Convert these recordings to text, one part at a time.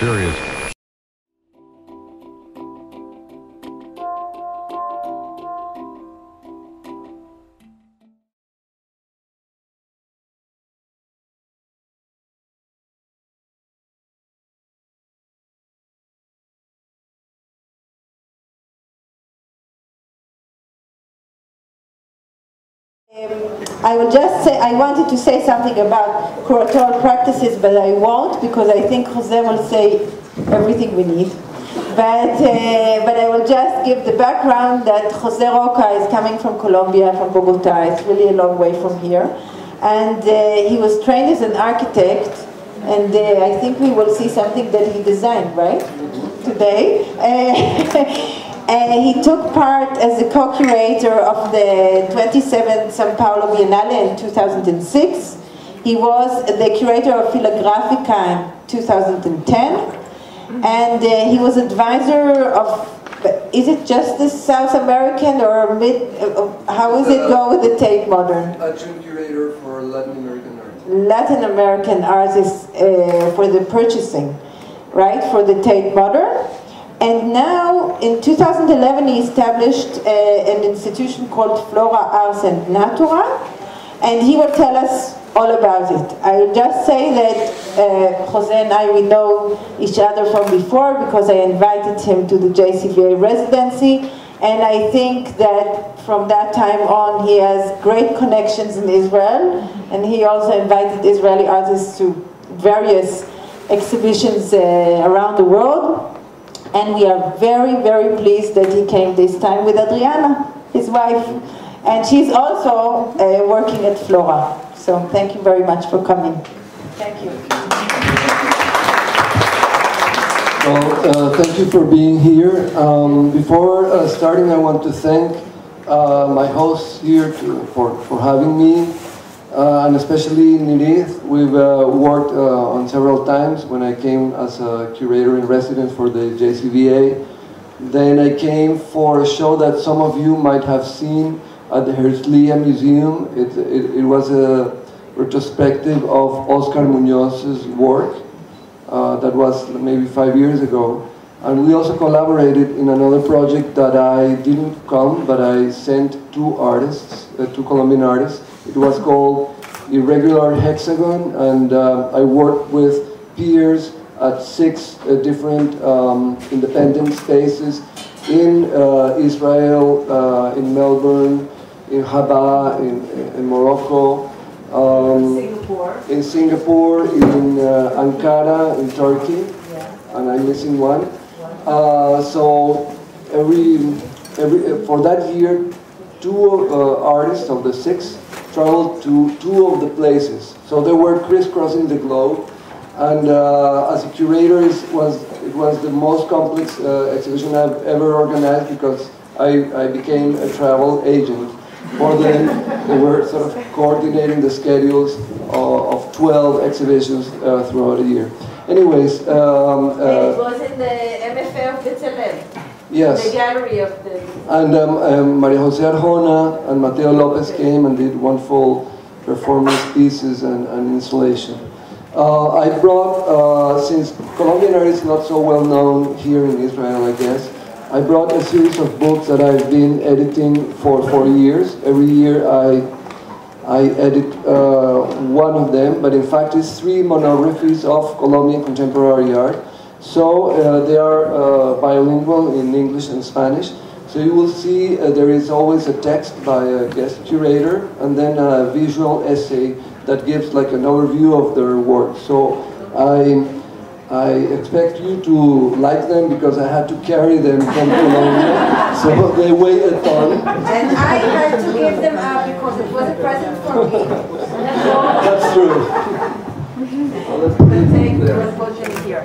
serious. I will just say, I wanted to say something about curatorial practices, but I won't, because I think Jose will say everything we need. But I will just give the background that Jose Roca is coming from Colombia, from Bogota. It's really a long way from here. And he was trained as an architect, and I think we will see something that he designed, right? Today. He took part as a co-curator of the 27th São Paulo Biennale in 2006. He was the curator of Filografica in 2010. And he was advisor of, is it just the South American or how does it go with the Tate Modern? Adjunct curator for Latin American art. Latin American artists for the purchasing, right, for the Tate Modern. And now, in 2011, he established an institution called Flora Ars and Natura, and he will tell us all about it. I will just say that Jose and I, we know each other from before because I invited him to the JCVA residency, and I think that from that time on he has great connections in Israel, and he also invited Israeli artists to various exhibitions around the world. And we are very, very pleased that he came this time with Adriana, his wife. And she's also working at Flora. So thank you very much for coming. Thank you. Well, thank you for being here. Before starting, I want to thank my hosts here for having me. And especially Nirith. We've worked on several times when I came as a curator in residence for the JCVA. Then I came for a show that some of you might have seen at the Herzliya Museum. It was a retrospective of Oscar Muñoz's work that was maybe 5 years ago. And we also collaborated in another project that I didn't come, but I sent two artists, two Colombian artists. It was called Irregular Hexagon, and I worked with peers at 6 different independent spaces in Israel, in Melbourne, in Rabat, in Morocco, in Singapore, in Ankara, in Turkey, and I'm missing one. So for that year, 2 artists of the 6 traveled to 2 of the places. So they were crisscrossing the globe, and as a curator, it was the most complex exhibition I've ever organized because I became a travel agent for them. They were sort of coordinating the schedules of 12 exhibitions throughout the year. Anyways, it was in the MFA of Bezalel. Yes. The gallery of the... And Maria Jose Arjona and Mateo Lopez came and did wonderful performance pieces and installation. I brought, since Colombian art is not so well known here in Israel, I guess, I brought a series of books that I've been editing for 4 years. Every year I edit one of them, but in fact it's 3 monographies of Colombian contemporary art. So they are bilingual in English and Spanish. So you will see there is always a text by a guest curator and then a visual essay that gives like an overview of their work. So I expect you to like them because I had to carry them from Colombia. So they weigh a ton. And I had to give them up because it was a present for me. That's true. Let's take the responsibility here.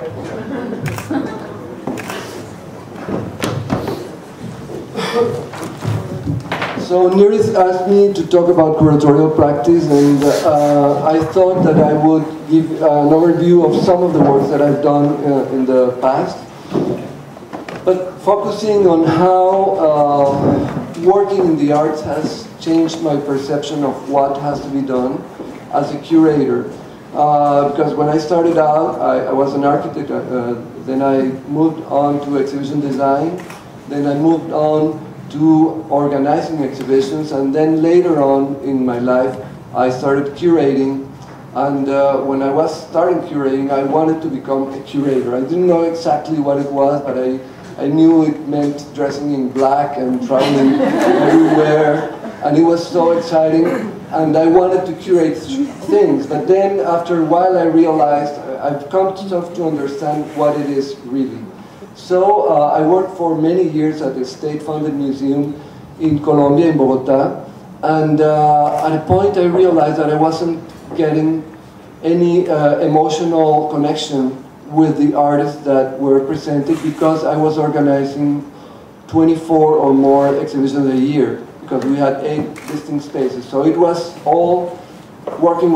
So Nirith asked me to talk about curatorial practice, and I thought that I would give an overview of some of the works that I've done in the past, but focusing on how working in the arts has changed my perception of what has to be done as a curator. because when I started out, I was an architect, then I moved on to exhibition design, then I moved on to organizing exhibitions, and then later on in my life, I started curating. And when I was starting curating, I wanted to become a curator. I didn't know exactly what it was, but I knew it meant dressing in black and traveling everywhere, and it was so exciting. And I wanted to curate things, but then after a while I realized I've come to understand what it is really. So I worked for many years at a state-funded museum in Colombia, in Bogota, and at a point I realized that I wasn't getting any emotional connection with the artists that were presented, because I was organizing 24 or more exhibitions a year, because we had 8 distinct spaces. So it was all working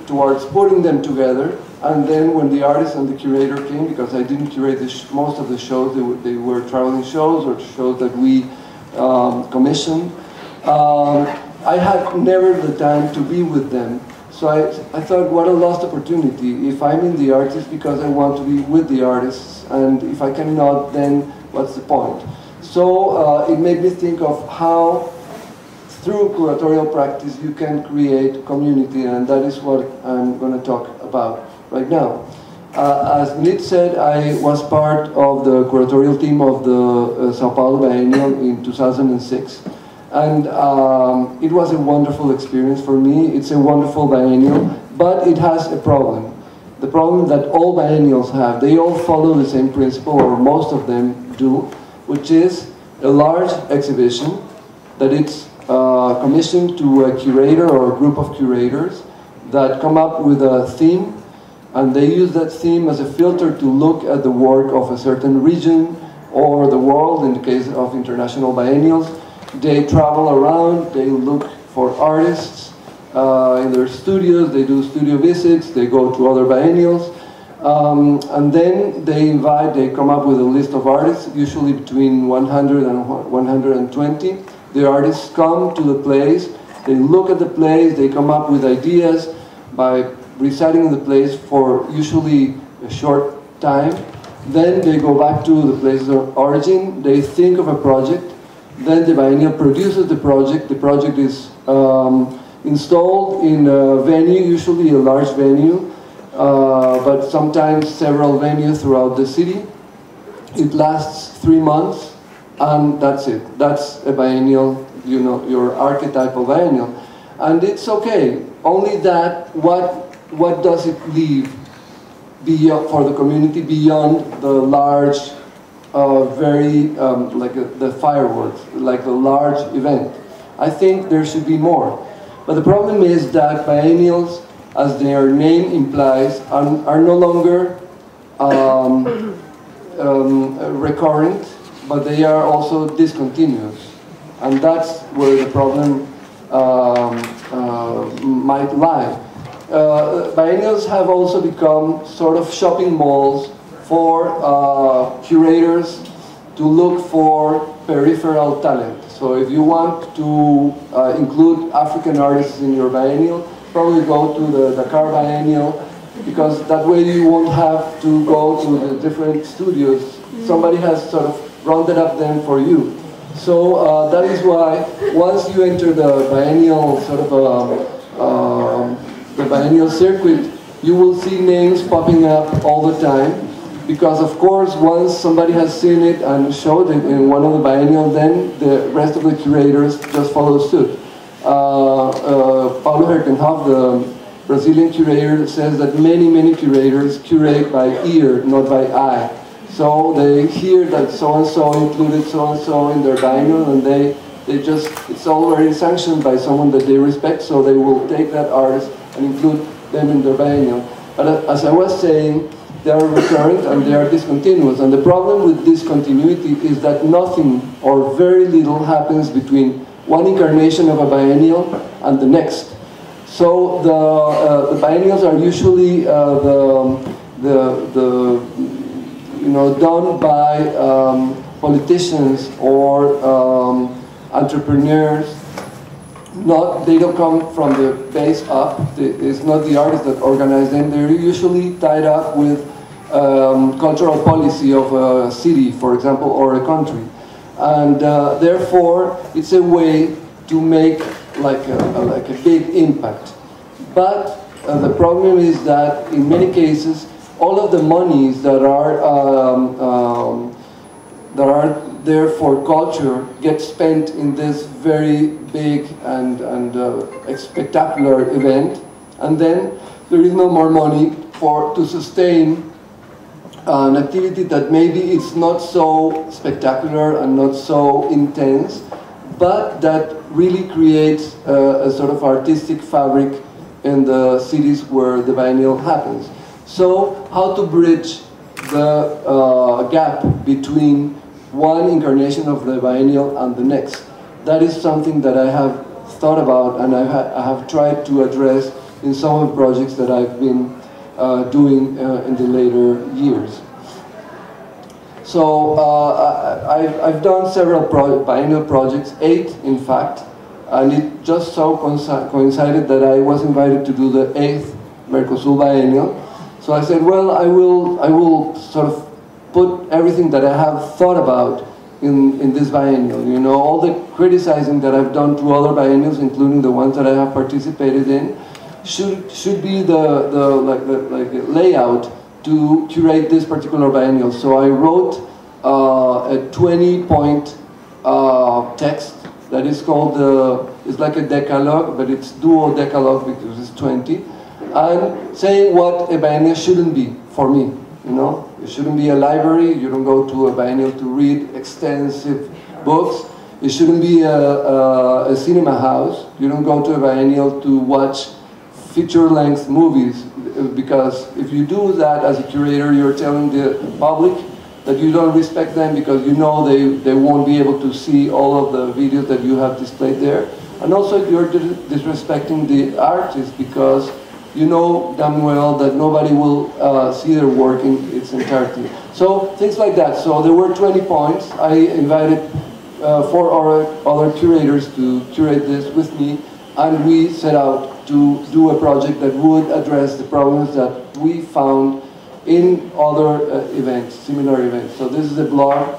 towards putting them together. And then when the artist and the curator came, because I didn't curate most of the shows, they were traveling shows or shows that we commissioned, I had never the time to be with them. So I thought, what a lost opportunity. If I'm in the arts, it's because I want to be with the artists, and if I cannot, then what's the point? So it made me think of how, through curatorial practice, you can create community, and that is what I'm going to talk about right now. As Nit said, I was part of the curatorial team of the Sao Paulo Biennial in 2006. And it was a wonderful experience for me. It's a wonderful biennial, but it has a problem. The problem that all biennials have. They all follow the same principle, or most of them do, which is a large exhibition that it's commissioned to a curator or a group of curators that come up with a theme, and they use that theme as a filter to look at the work of a certain region or the world, in the case of international biennials. They travel around, they look for artists in their studios, they do studio visits, they go to other biennials, and then they come up with a list of artists, usually between 100 and 120. The artists come to the place, they look at the place, they come up with ideas by residing in the place for usually a short time. Then they go back to the place of origin, they think of a project. Then the biennial produces the project. The project is installed in a venue, usually a large venue, but sometimes several venues throughout the city. It lasts 3 months, and that's it. That's a biennial, you know, your archetypal biennial. And it's okay. Only that, what does it leave beyond, for the community beyond the large, like the fireworks, like a large event? I think there should be more. But the problem is that biennials, as their name implies, are no longer recurrent, but they are also discontinuous. And that's where the problem might lie. Biennials have also become sort of shopping malls for curators to look for peripheral talent. So if you want to include African artists in your biennial, probably go to the Dakar Biennial, because that way you won't have to go to the different studios. Somebody has sort of rounded up them for you. So that is why once you enter the biennial sort of the biennial circuit, you will see names popping up all the time. Because of course, once somebody has seen it and showed it in one of the biennials, then the rest of the curators just follow suit. Paulo Herkenhoff, the Brazilian curator, says that many curators curate by ear, not by eye. So they hear that so-and-so included so-and-so in their biennial, and they just, it's already sanctioned by someone that they respect, so they will take that artist and include them in their biennial. But as I was saying, they are recurrent and they are discontinuous. And the problem with discontinuity is that nothing or very little happens between one incarnation of a biennial and the next. So the biennials are usually done by politicians or entrepreneurs they don't come from the base up. It's not the artists that organize them. They're usually tied up with cultural policy of a city, for example, or a country. And therefore, it's a way to make like a big impact. But the problem is that in many cases, all of the monies that are there for culture get spent in this very big and spectacular event, and then there is no more money to sustain an activity that maybe it's not so spectacular and not so intense, but that really creates a sort of artistic fabric in the cities where the biennial happens. So how to bridge the gap between one incarnation of the biennial and the next? That is something that I have thought about, and I have tried to address in some of the projects that I've been doing in the later years. So I've done several biennial projects, 8 in fact, and it just so coincided that I was invited to do the 8th Mercosur biennial. So I said, well, I will sort of put everything that I have thought about in this biennial. You know, all the criticizing that I've done to other biennials, including the ones that I have participated in, should be the layout to curate this particular biennial. So I wrote a 20-point text that is called it's like a decalogue, but it's duo decalogue because it's 20, and saying what a biennial shouldn't be for me. You know, it shouldn't be a library. You don't go to a biennial to read extensive books. It shouldn't be a cinema house. You don't go to a biennial to watch feature-length movies, because if you do that as a curator, you're telling the public that you don't respect them because you know they won't be able to see all of the videos that you have displayed there. And also you're disrespecting the artists because you know damn well that nobody will see their work in its entirety. So things like that. So there were 20 points. I invited 4 other curators to curate this with me, and we set out to do a project that would address the problems that we found in other events, similar events. So this is a blog.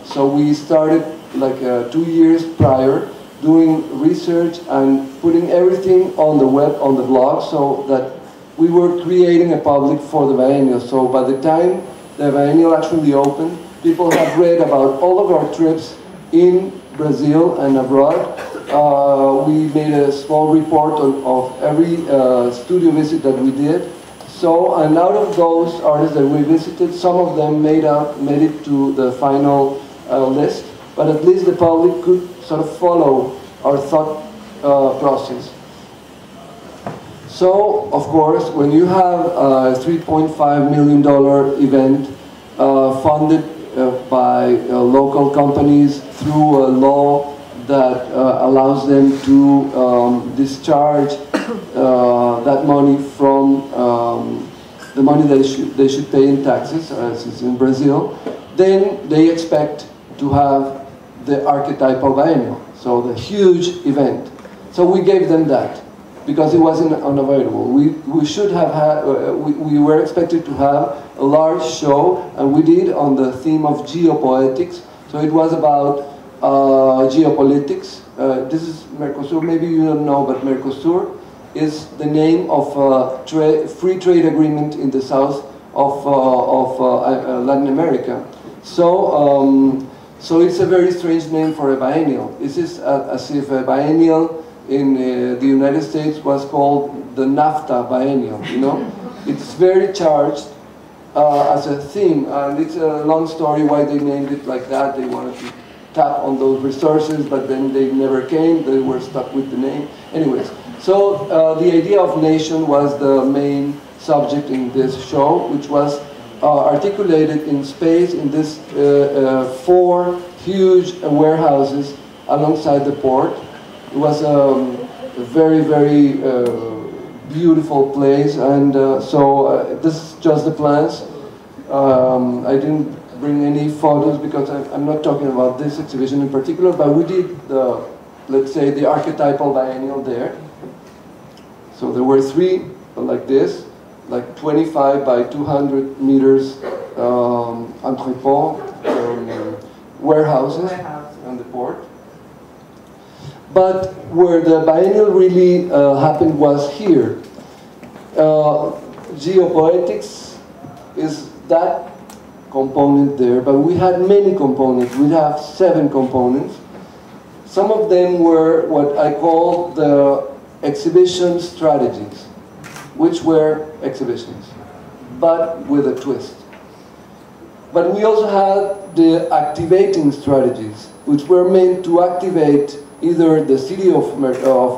So we started like 2 years prior, doing research and putting everything on the web, on the blog, so that we were creating a public for the biennial. So by the time the biennial actually opened, people have read about all of our trips in Brazil and abroad. We made a small report of every studio visit that we did. So, and out of those artists that we visited, some of them made it to the final list, but at least the public could sort of follow our thought process. So, of course, when you have a $3.5 million event funded by local companies through a law that allows them to discharge that money from the money they should pay in taxes, as is in Brazil, then they expect to have the archetypal biennial, so the huge event. So we gave them that because it wasn't unavoidable. We should have had, we were expected to have a large show, and we did on the theme of geopoetics. So it was about geopolitics. This is Mercosur. Maybe you don't know, but Mercosur is the name of a free trade agreement in the south of Latin America. So, so it's a very strange name for a biennial. This is as if a biennial in the United States was called the NAFTA biennial. You know, it's very charged as a theme, and it's a long story why they named it like that. They wanted to tap on those resources, but then they never came. They were stuck with the name. Anyways, so the idea of nation was the main subject in this show, which was articulated in space in this 4 huge warehouses alongside the port. It was a very, very beautiful place, and so this is just the plans. I didn't bring any photos because I'm not talking about this exhibition in particular, but we did the let's say, the archetypal biennial there. So there were 3 like this, like 25 by 200 meters entrepot, warehouses on the port. But where the biennial really happened was here. Geopoetics is that component there, but we had many components. We have 7 components. Some of them were what I call the exhibition strategies, which were exhibitions, but with a twist. But we also had the activating strategies, which were meant to activate either the city of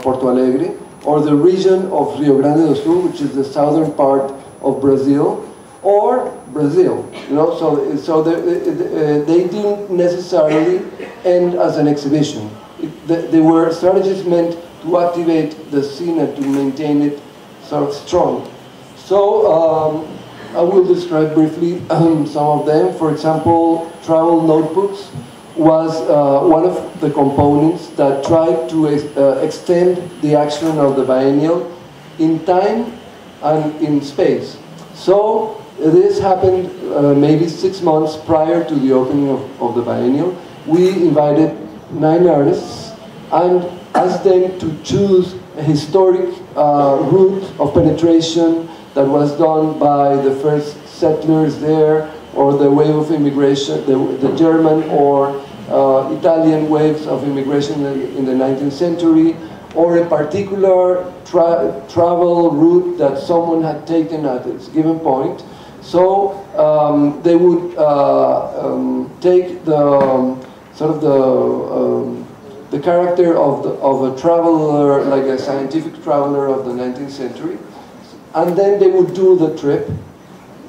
Porto Alegre or the region of Rio Grande do Sul, which is the southern part of Brazil, or Brazil. You know, so they didn't necessarily end as an exhibition. They were strategies meant to activate the scene and to maintain it sort of strong. So I will describe briefly some of them. For example, travel notebooks was one of the components that tried to extend the action of the biennial in time and in space. So this happened maybe 6 months prior to the opening of the biennial. We invited 9 artists and asked them to choose a historic route of penetration that was done by the first settlers there, or the wave of immigration, the German or Italian waves of immigration in the 19th century, or a particular travel route that someone had taken at its given point. So they would take the sort of the character of a traveler, like a scientific traveler of the 19th century, and then they would do the trip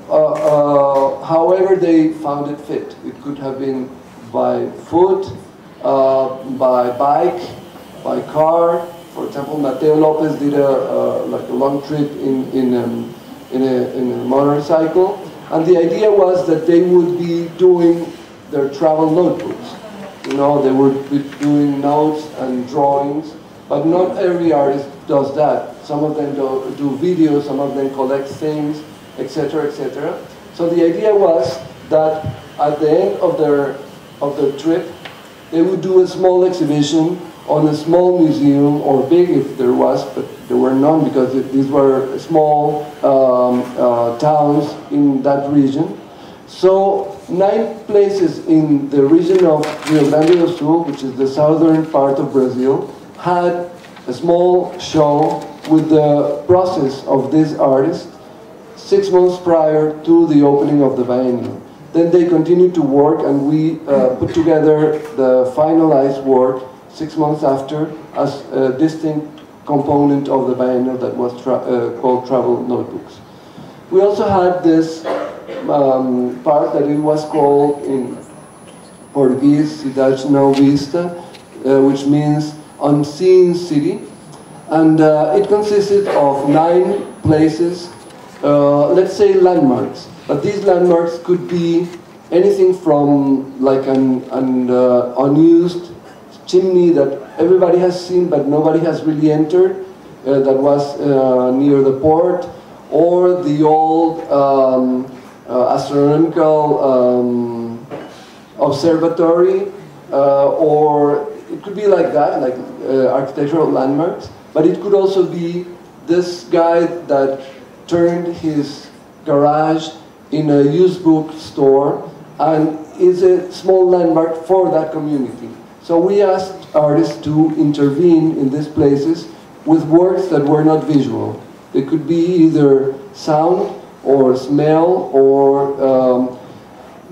however they found it fit. It could have been by foot, by bike, by car. For example, Mateo Lopez did like a long trip in a motorcycle, and the idea was that they would be doing their travel notebooks. You know, they would be doing notes and drawings, but not every artist does that. Some of them do videos, some of them collect things, etc., etc. So the idea was that at the end of their trip, they would do a small exhibition on a small museum, or big if there was, but there were none because these were small towns in that region. So 9 places in the region of Rio Grande do Sul, which is the southern part of Brazil, had a small show with the process of this artist 6 months prior to the opening of the biennial. Then they continued to work, and we put together the finalized work 6 months after as a distinct component of the biennial that was called Travel Notebooks. We also had this part that it was called in Portuguese, Cidade Não Vista, which means unseen city. And it consisted of 9 places, let's say landmarks. But these landmarks could be anything from like an unused chimney that everybody has seen but nobody has really entered, that was near the port, or the old astronomical observatory, or it could be like that, like architectural landmarks. But it could also be this guy that turned his garage in a used book store and is a small landmark for that community. So we asked artists to intervene in these places with works that were not visual. They could be either sound or smell, or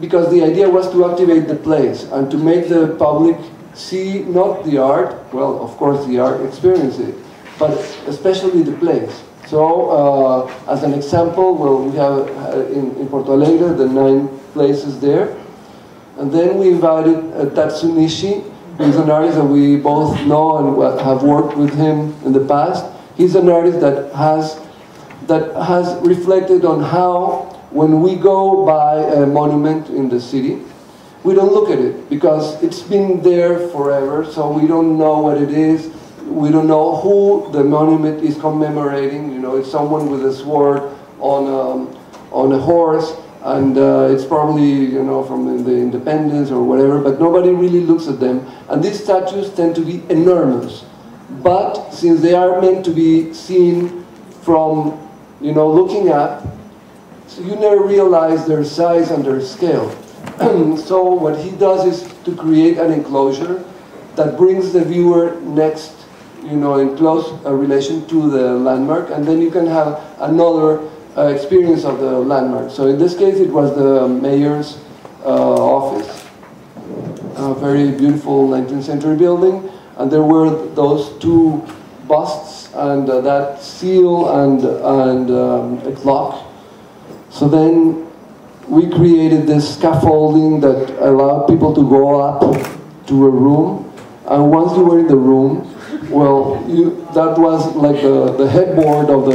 because the idea was to activate the place and to make the public see not the art, well, of course the art, experience it, but especially the place. So, as an example, well, we have in Porto Alegre the 9 places there, and then we invited Tatsunishi, who's an artist that we both know and have worked with him in the past. He's an artist that has reflected on how, when we go by a monument in the city, we don't look at it because it's been there forever, so we don't know what it is. We don't know who the monument is commemorating. You know, it's someone with a sword on a horse, and it's probably, you know, from the independence or whatever, but nobody really looks at them. And these statues tend to be enormous. But since they are meant to be seen from, you know, looking up, so you never realize their size and their scale. So what he does is to create an enclosure that brings the viewer next, you know, in close relation to the landmark, and then you can have another experience of the landmark. So in this case, it was the mayor's office, a very beautiful 19th century building, and there were those two busts and that seal and a clock. So then we created this scaffolding that allowed people to go up to a room, and once you were in the room, well, that was like the headboard of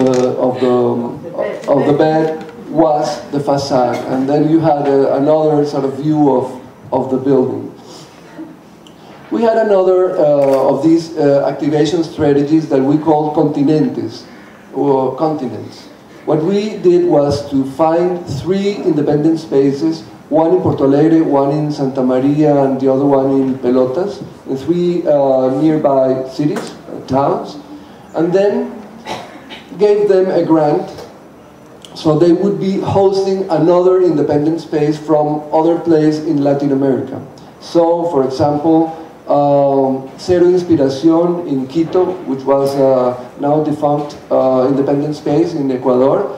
the bed was the facade, and then you had another sort of view of the building. We had another of these activation strategies that we called continentes, or continents. What we did was to find 3 independent spaces, one in Porto Alegre, one in Santa Maria, and the other one in Pelotas, in 3 nearby cities, towns, and then gave them a grant so they would be hosting another independent space from other place in Latin America. So, for example, Cero Inspiración in Quito, which was now defunct independent space in Ecuador,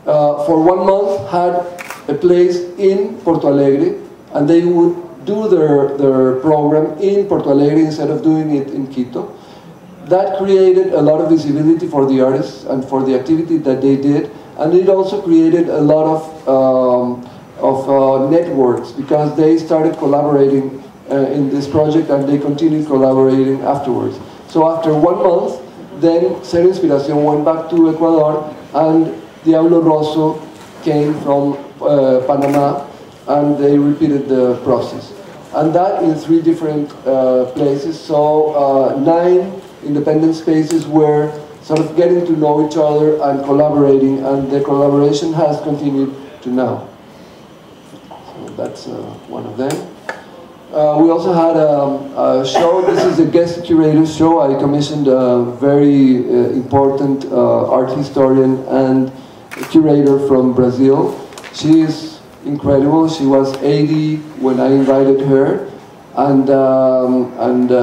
for 1 month had a place in Porto Alegre, and they would do their program in Porto Alegre instead of doing it in Quito. That created a lot of visibility for the artists and for the activity that they did, and it also created a lot of networks, because they started collaborating in this project, and they continued collaborating afterwards. So after 1 month, then Cero Inspiración went back to Ecuador, and Diablo Rosso came from Panama, and they repeated the process. And that in 3 different places, so 9 independent spaces were sort of getting to know each other and collaborating, and the collaboration has continued to now. So that's one of them. We also had a show. This is a guest curator show. I commissioned a very important art historian and curator from Brazil. She is incredible. She was 80 when I invited her, and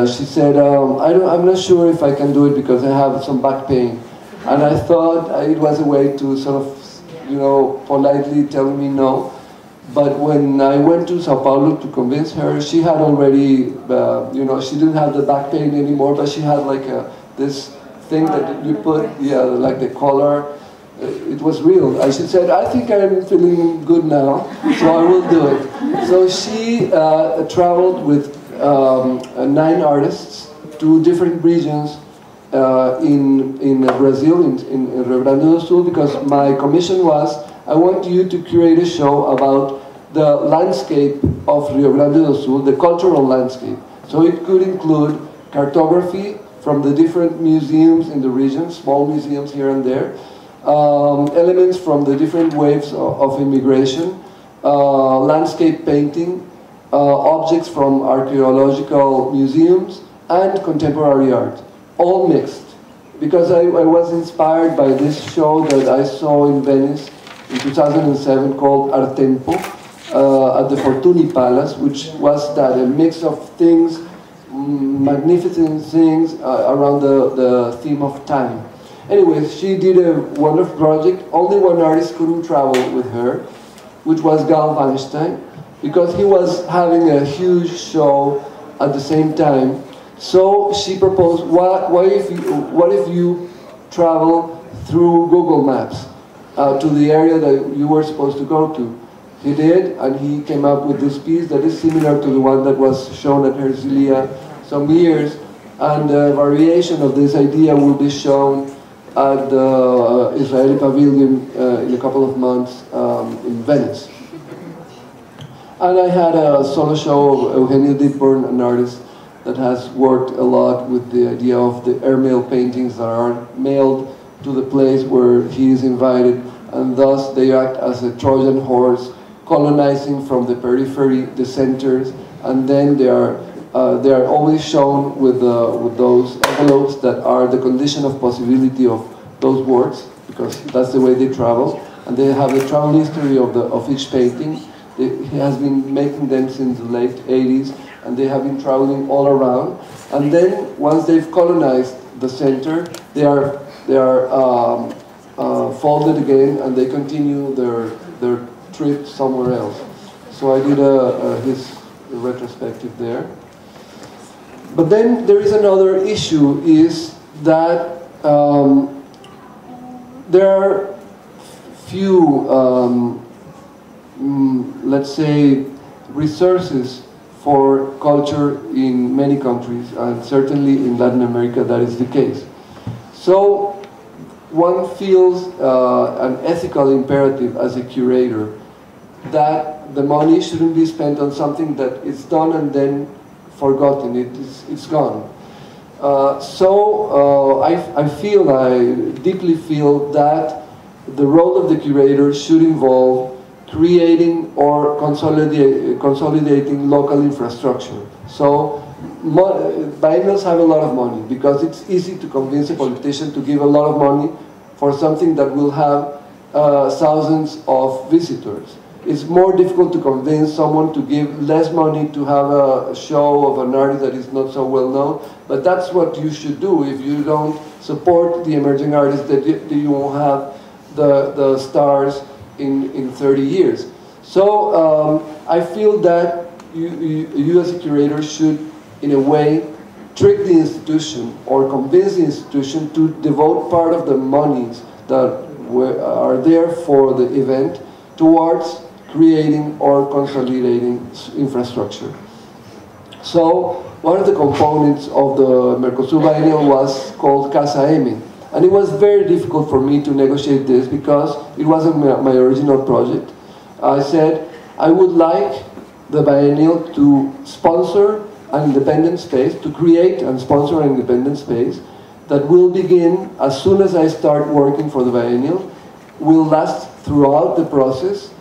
she said, I'm not sure if I can do it because I have some back pain. And I thought it was a way to sort of, you know, politely tell me no. But when I went to Sao Paulo to convince her, she had already, you know, she didn't have the back pain anymore, but she had like this thing that you put, yeah, like the collar. It was real. She said, I think I'm feeling good now, so I will do it. So she traveled with 9 artists to different regions in Brazil, in Rio Grande do Sul, because my commission was, I want you to create a show about the landscape of Rio Grande do Sul, the cultural landscape. So it could include cartography from the different museums in the region, small museums here and there, elements from the different waves of immigration, landscape painting, objects from archaeological museums, and contemporary art, all mixed. Because I was inspired by this show that I saw in Venice in 2007 called Artempo at the Fortuny Palace, which was that a mix of things, magnificent things around the theme of time. Anyway, she did a wonderful project. Only one artist couldn't travel with her, which was Gal Weinstein, because he was having a huge show at the same time. So she proposed, what if you travel through Google Maps to the area that you were supposed to go to? He did, and he came up with this piece that is similar to the one that was shown at Herzliya some years, and a variation of this idea will be shown at the Israeli Pavilion in a couple of months in Venice. And I had a solo show of Eugenio Dittborn, an artist that has worked a lot with the idea of the airmail paintings that are mailed to the place where he is invited, and thus they act as a Trojan horse, colonizing from the periphery the centers, and then they are always shown with those envelopes that are the condition of possibility of those works, because that's the way they travel, and they have the travel history of each painting. He has been making them since the late 80s, and they have been traveling all around. And then once they've colonized the center, they are folded again, and they continue their trip somewhere else. So I did his retrospective there. But then there is another issue, is that there are few, let's say, resources for culture in many countries, and certainly in Latin America that is the case. So one feels an ethical imperative as a curator that the money shouldn't be spent on something that is done and then forgotten, it's gone. I deeply feel that the role of the curator should involve creating or consolidating local infrastructure. So biennials have a lot of money because it's easy to convince a politician to give a lot of money for something that will have thousands of visitors. It's more difficult to convince someone to give less money to have a show of an artist that is not so well known, but that's what you should do. If you don't support the emerging artists, that you won't have the stars in 30 years. So I feel that you as a curator should, in a way, trick the institution or convince the institution to devote part of the monies that are there for the event towards creating or consolidating infrastructure. So one of the components of the Mercosur Biennial was called Casa M. And it was very difficult for me to negotiate this because it wasn't my original project. I said I would like the biennial to sponsor an independent space, to create and sponsor an independent space that will begin as soon as I start working for the biennial, will last throughout the process,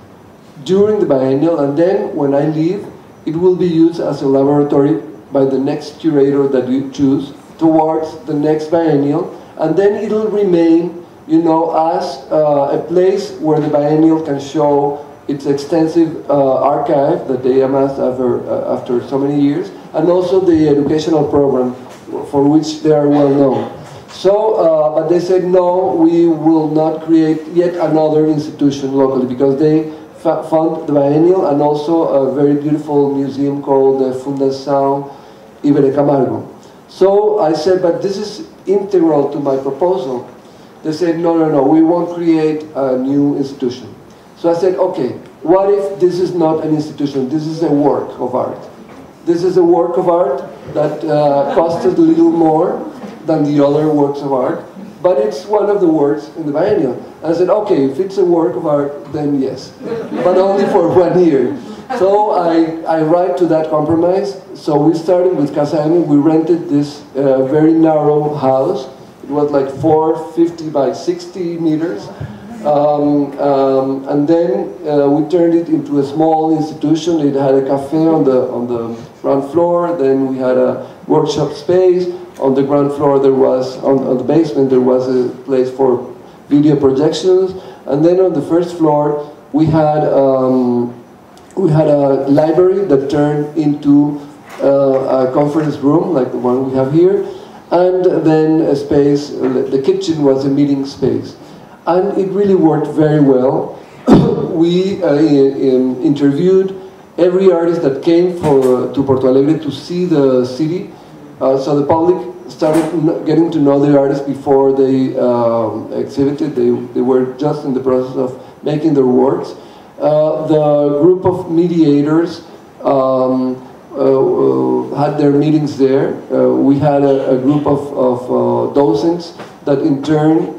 during the biennial, and then when I leave, it will be used as a laboratory by the next curator that you choose towards the next biennial. And then it'll remain, you know, as a place where the biennial can show its extensive archive that they amassed after so many years, and also the educational program for which they are well known. So, but they said, no, we will not create yet another institution locally, because they found the biennial and also a very beautiful museum called the Fundação Ibero-Camargo. So I said, but this is integral to my proposal. They said, no, we won't create a new institution. So I said, okay, what if this is not an institution, this is a work of art? This is a work of art that costed a little more than the other works of art, but it's one of the works in the biennial. I said, okay, if it's a work of art, then yes, but only for 1 year. So I arrived to that compromise. So we started with Casa M. We rented this very narrow house. It was like 450 by 60 meters. And then we turned it into a small institution. It had a cafe on the ground floor. Then we had a workshop space. On the ground floor, there was, on the basement, there was a place for video projections. And then on the first floor, we had a library that turned into a conference room, like the one we have here. And then a space, the kitchen was a meeting space. And it really worked very well. We interviewed every artist that came to Porto Alegre to see the city. So the public started getting to know the artists before they exhibited. They were just in the process of making their works. The group of mediators had their meetings there. We had a group of docents that in turn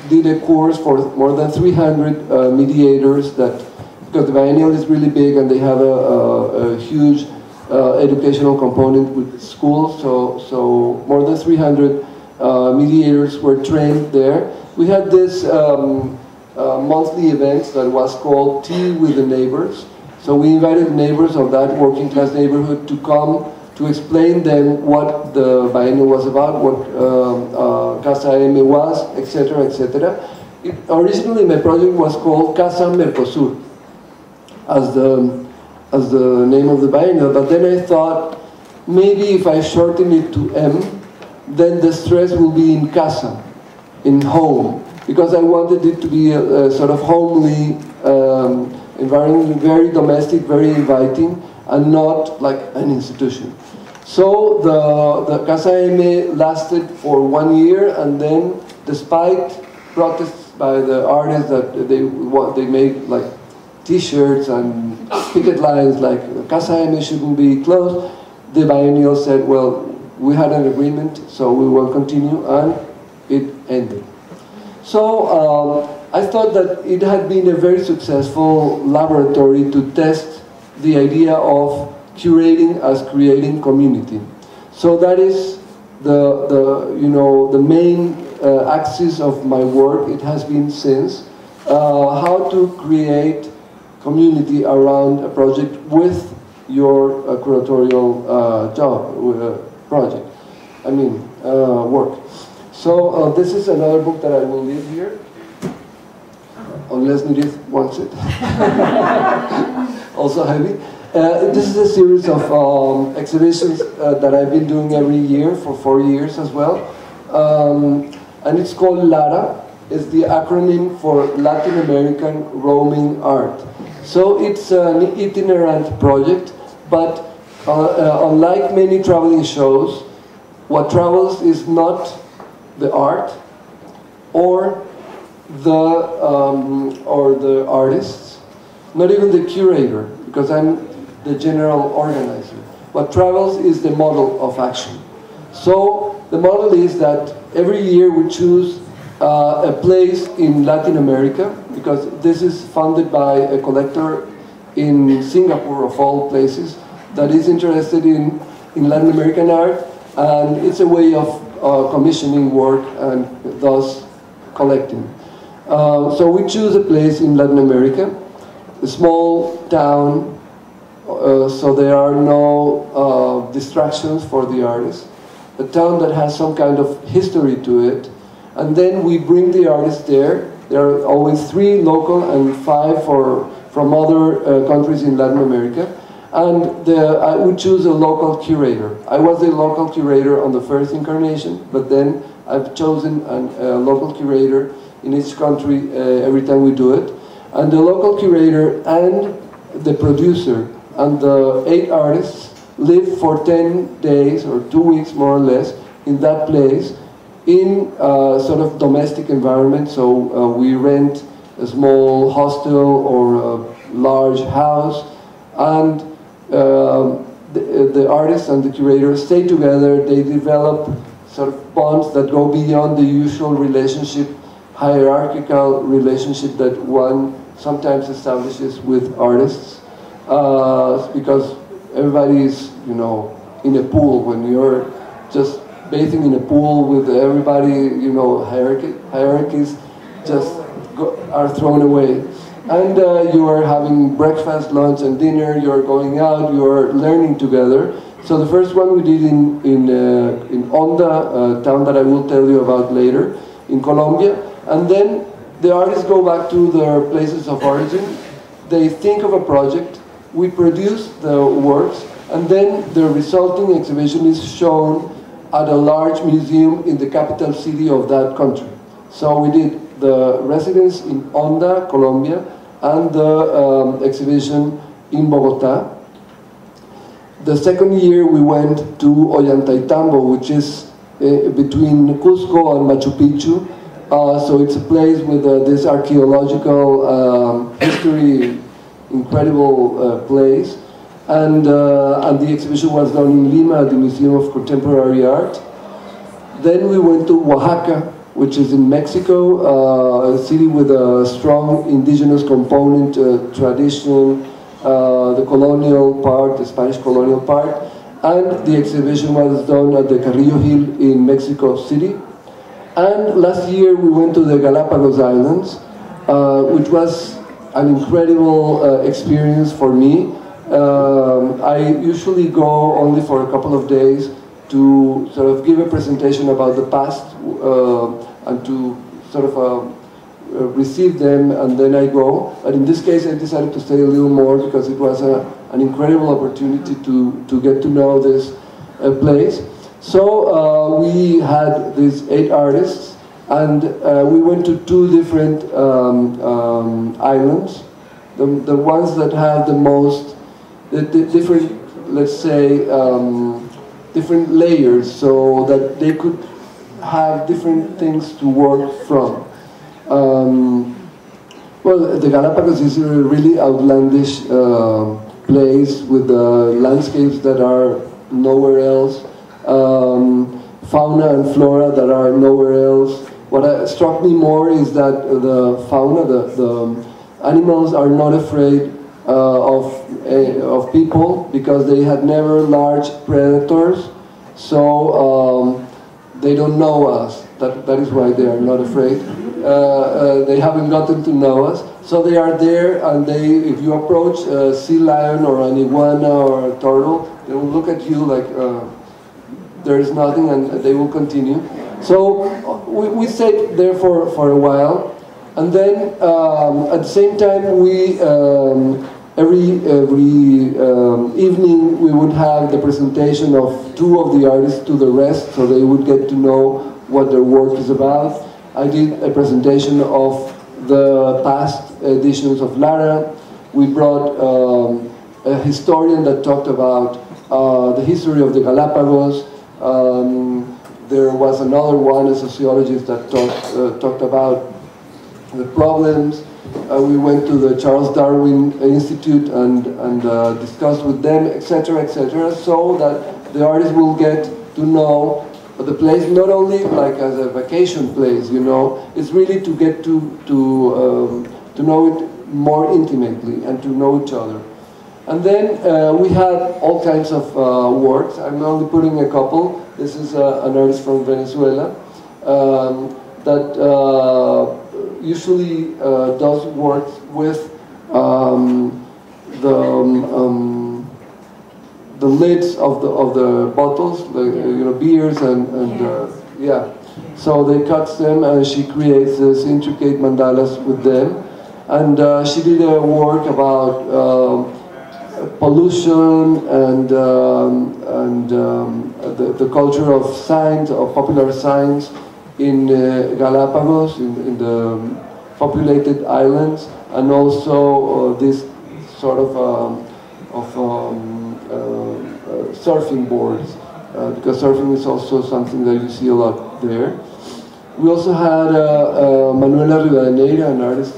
did a course for more than 300 mediators that because the biennial is really big and they have a huge educational component with the schools, so more than 300 mediators were trained there. We had this monthly event that was called Tea with the Neighbors. So we invited neighbors of that working class neighborhood to come to explain them what the biennial was about, what Casa M was, etc., etc. Originally my project was called Casa Mercosur as the name of the biennial, but then I thought maybe if I shorten it to M, then the stress will be in casa, in home, because I wanted it to be a sort of homely environment, very domestic, very inviting, and not like an institution. So the Casa M lasted for 1 year, and then despite protests by the artists that they made like T-shirts and picket lines like Casa M shouldn't be closed, the biennial said, well, we had an agreement, so we will continue, and it ended. So I thought that it had been a very successful laboratory to test the idea of curating as creating community. So that is the main axis of my work. It has been since how to create community around a project with your curatorial project. I mean, work. So this is another book that I will leave here, unless Nidith wants it. Also heavy. This is a series of exhibitions that I've been doing every year for 4 years as well. And it's called LARA. It's the acronym for Latin American Roaming Art. So it's an itinerant project, but unlike many traveling shows, what travels is not the art or the artists, not even the curator, because I'm the general organizer. What travels is the model of action. So the model is that every year we choose a place in Latin America, because this is funded by a collector in Singapore, of all places, that is interested in Latin American art, and it's a way of commissioning work and thus collecting. So we choose a place in Latin America, a small town, so there are no distractions for the artist, a town that has some kind of history to it, and then we bring the artists there. There are always 3 local and 5 from other countries in Latin America. And I would choose a local curator. I was the local curator on the first incarnation, but then I've chosen a local curator in each country every time we do it. And the local curator and the producer and the 8 artists live for 10 days or 2 weeks more or less in that place in a sort of domestic environment. So we rent a small hostel or a large house, and the artists and the curators stay together. They develop sort of bonds that go beyond the usual relationship, hierarchical relationship that one sometimes establishes with artists, because everybody is, in a pool. When you're just bathing in a pool with everybody, hierarchies just are thrown away. And you are having breakfast, lunch, and dinner. You are going out. You are learning together. So the first one we did in Honda, a town that I will tell you about later, in Colombia. And then the artists go back to their places of origin. They think of a project. We produce the works, and then the resulting exhibition is shown at a large museum in the capital city of that country. So we did the residence in Honda, Colombia, and the exhibition in Bogota. The second year we went to Ollantaytambo, which is between Cusco and Machu Picchu. So it's a place with this archaeological history, incredible place. And the exhibition was done in Lima at the Museum of Contemporary Art. Then we went to Oaxaca, which is in Mexico, a city with a strong indigenous component, tradition, the colonial part, the Spanish colonial part, and the exhibition was done at the Carrillo Hill in Mexico City. And last year we went to the Galapagos Islands, which was an incredible experience for me. I usually go only for a couple of days to sort of give a presentation about the past and to sort of receive them, and then I go. But in this case I decided to stay a little more because it was an incredible opportunity to get to know this place. So we had these 8 artists, and we went to 2 different islands. The ones that have the most, the different, let's say, different layers, so that they could have different things to work from. Well, the Galapagos is a really outlandish place with landscapes that are nowhere else. Fauna and flora that are nowhere else. What struck me more is that the fauna, the animals are not afraid of people because they had never large predators, so they don't know us. That is why they are not afraid. They haven't gotten to know us, so they are there, and if you approach a sea lion or an iguana or a turtle, they will look at you like there is nothing, and they will continue. So we stayed there for a while, and then at the same time we every evening we would have the presentation of 2 of the artists to the rest, so they would get to know what their work is about. I did a presentation of the past editions of Lara. We brought a historian that talked about the history of the Galapagos. There was another one, a sociologist, that talked about the problems. We went to the Charles Darwin Institute and discussed with them, etc., so that the artists will get to know the place not only like as a vacation place, you know, it's really to get to know it more intimately and to know each other. And then we had all kinds of works. I'm only putting a couple. This is an artist from Venezuela that usually does work with the lids of the bottles, you know, beers and yeah. So they cuts them, and she creates this intricate mandalas with them. And she did a work about pollution and the culture of signs, of popular signs in Galapagos, in the populated islands, and also this sort of surfing boards, because surfing is also something that you see a lot there. We also had Manuela Rivadeneira, an artist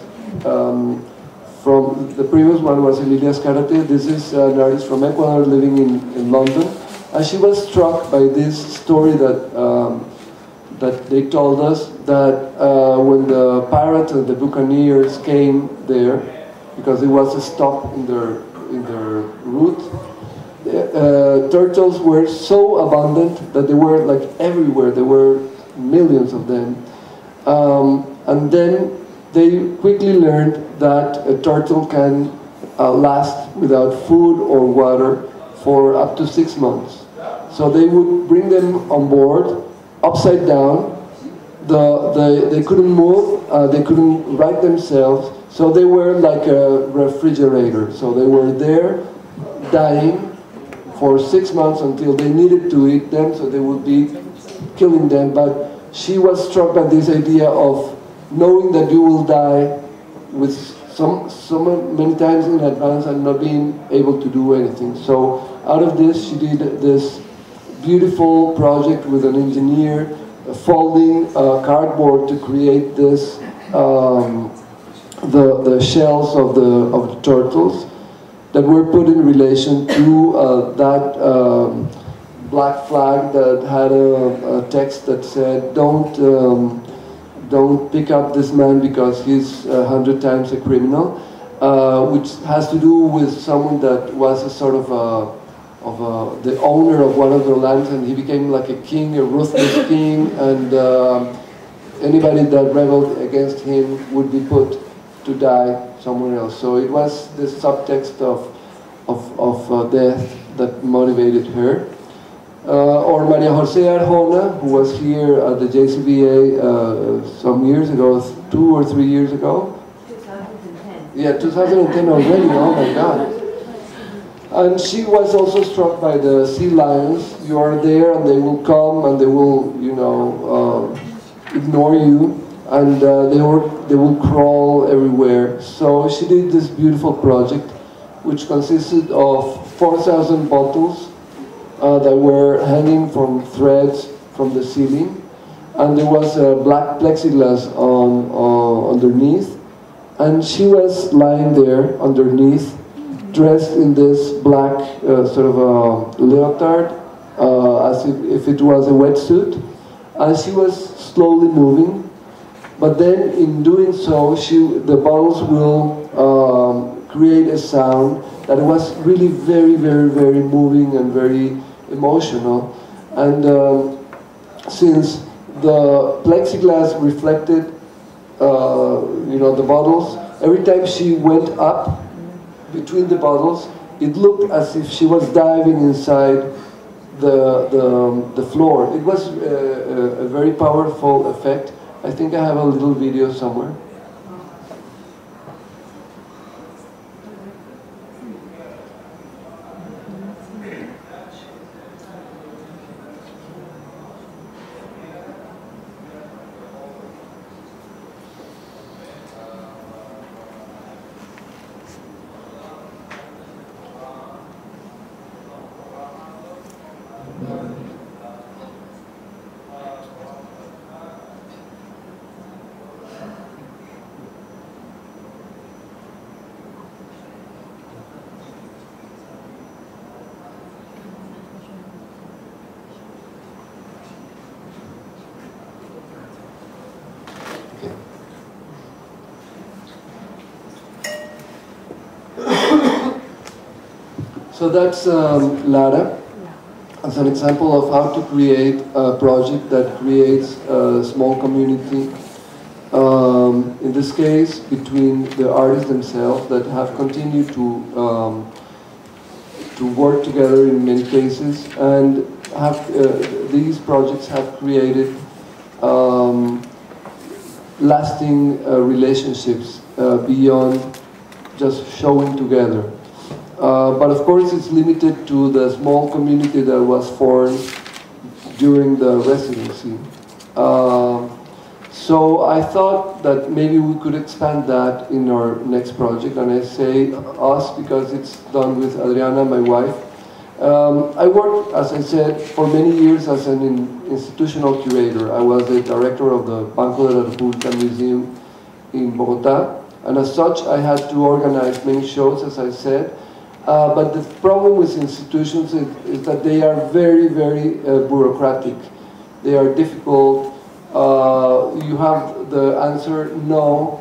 from the previous one was Elias Karate. This is an artist from Ecuador living in London, and she was struck by this story that that they told us, that when the pirates and the buccaneers came there, because it was a stop in their route, turtles were so abundant that they were like everywhere. There were millions of them, and then they quickly learned that a turtle can last without food or water for up to 6 months. So they would bring them on board upside down. They couldn't move, they couldn't right themselves, so they were like a refrigerator. So they were there dying for 6 months until they needed to eat them, so they would be killing them. But she was struck by this idea of knowing that you will die with so many times in advance and not being able to do anything. So out of this, she did this beautiful project with an engineer, folding cardboard to create this, the shells of the turtles that were put in relation to that black flag that had a text that said, don't don't pick up this man because he's 100 times a criminal, which has to do with someone that was a sort of the owner of one of the lands, and he became like a king, a ruthless king, and anybody that rebelled against him would be put to die somewhere else. So it was this subtext of death that motivated her. Or Maria Jose Arjona, who was here at the JCBA some years ago, 2 or 3 years ago. 2010. Yeah, 2010 already, oh my God. And she was also struck by the sea lions. You are there and they will come and they will, you know, ignore you, and they will crawl everywhere. So she did this beautiful project, which consisted of 4,000 bottles that were hanging from threads from the ceiling, and there was a black plexiglass underneath, and she was lying there underneath, dressed in this black sort of a leotard, as if it was a wetsuit, and she was slowly moving. But then, in doing so, the bottles will create a sound that was really very, very, very moving and very emotional. And since the plexiglass reflected, you know, the bottles, every time she went up between the bottles, it looked as if she was diving inside the floor. It was a very powerful effect. I think I have a little video somewhere. So that's Lara, as an example of how to create a project that creates a small community, in this case between the artists themselves that have continued to work together in many cases, and have these projects have created lasting relationships beyond just showing together. But of course it's limited to the small community that was formed during the residency. So I thought that maybe we could expand that in our next project, and I say us because it's done with Adriana, my wife. I worked, as I said, for many years as an institutional curator. I was the director of the Banco de la República Museum in Bogotá, and as such I had to organize many shows, as I said. But the problem with institutions is that they are very, very bureaucratic. They are difficult. You have the answer no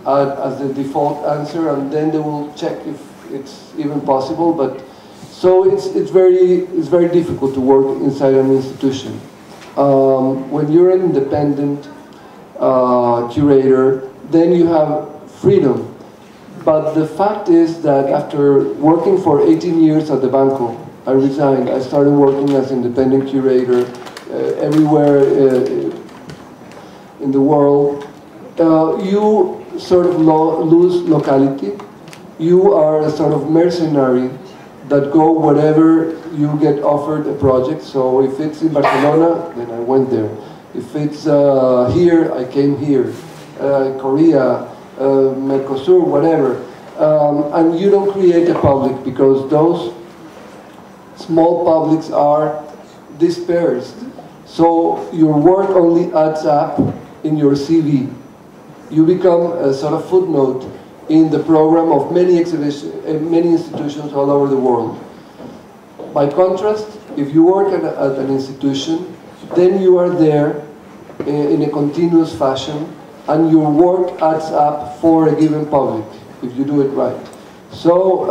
as the default answer, and then they will check if it's even possible. But so it's very difficult to work inside an institution. When you're an independent curator, then you have freedom. But the fact is that after working for 18 years at the Banco, I resigned. I started working as independent curator everywhere in the world. You sort of lose locality. You are a sort of mercenary that go wherever you get offered a project. So if it's in Barcelona, then I went there. If it's here, I came here. Korea, Mercosur, whatever. And you don't create a public because those small publics are dispersed. So your work only adds up in your CV. You become a sort of footnote in the program of many institutions all over the world. By contrast, if you work at an institution, then you are there in a continuous fashion, and your work adds up for a given public, if you do it right. So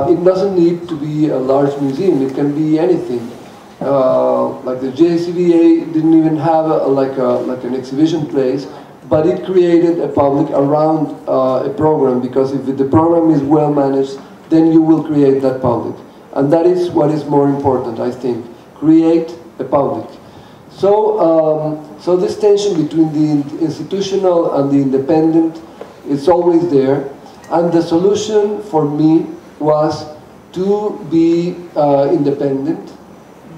it doesn't need to be a large museum, it can be anything. Like the JCVA didn't even have like an exhibition place, but it created a public around a program, because if the program is well managed, then you will create that public. And that is what is more important, I think. Create a public. So, so this tension between the institutional and the independent is always there. And the solution for me was to be independent,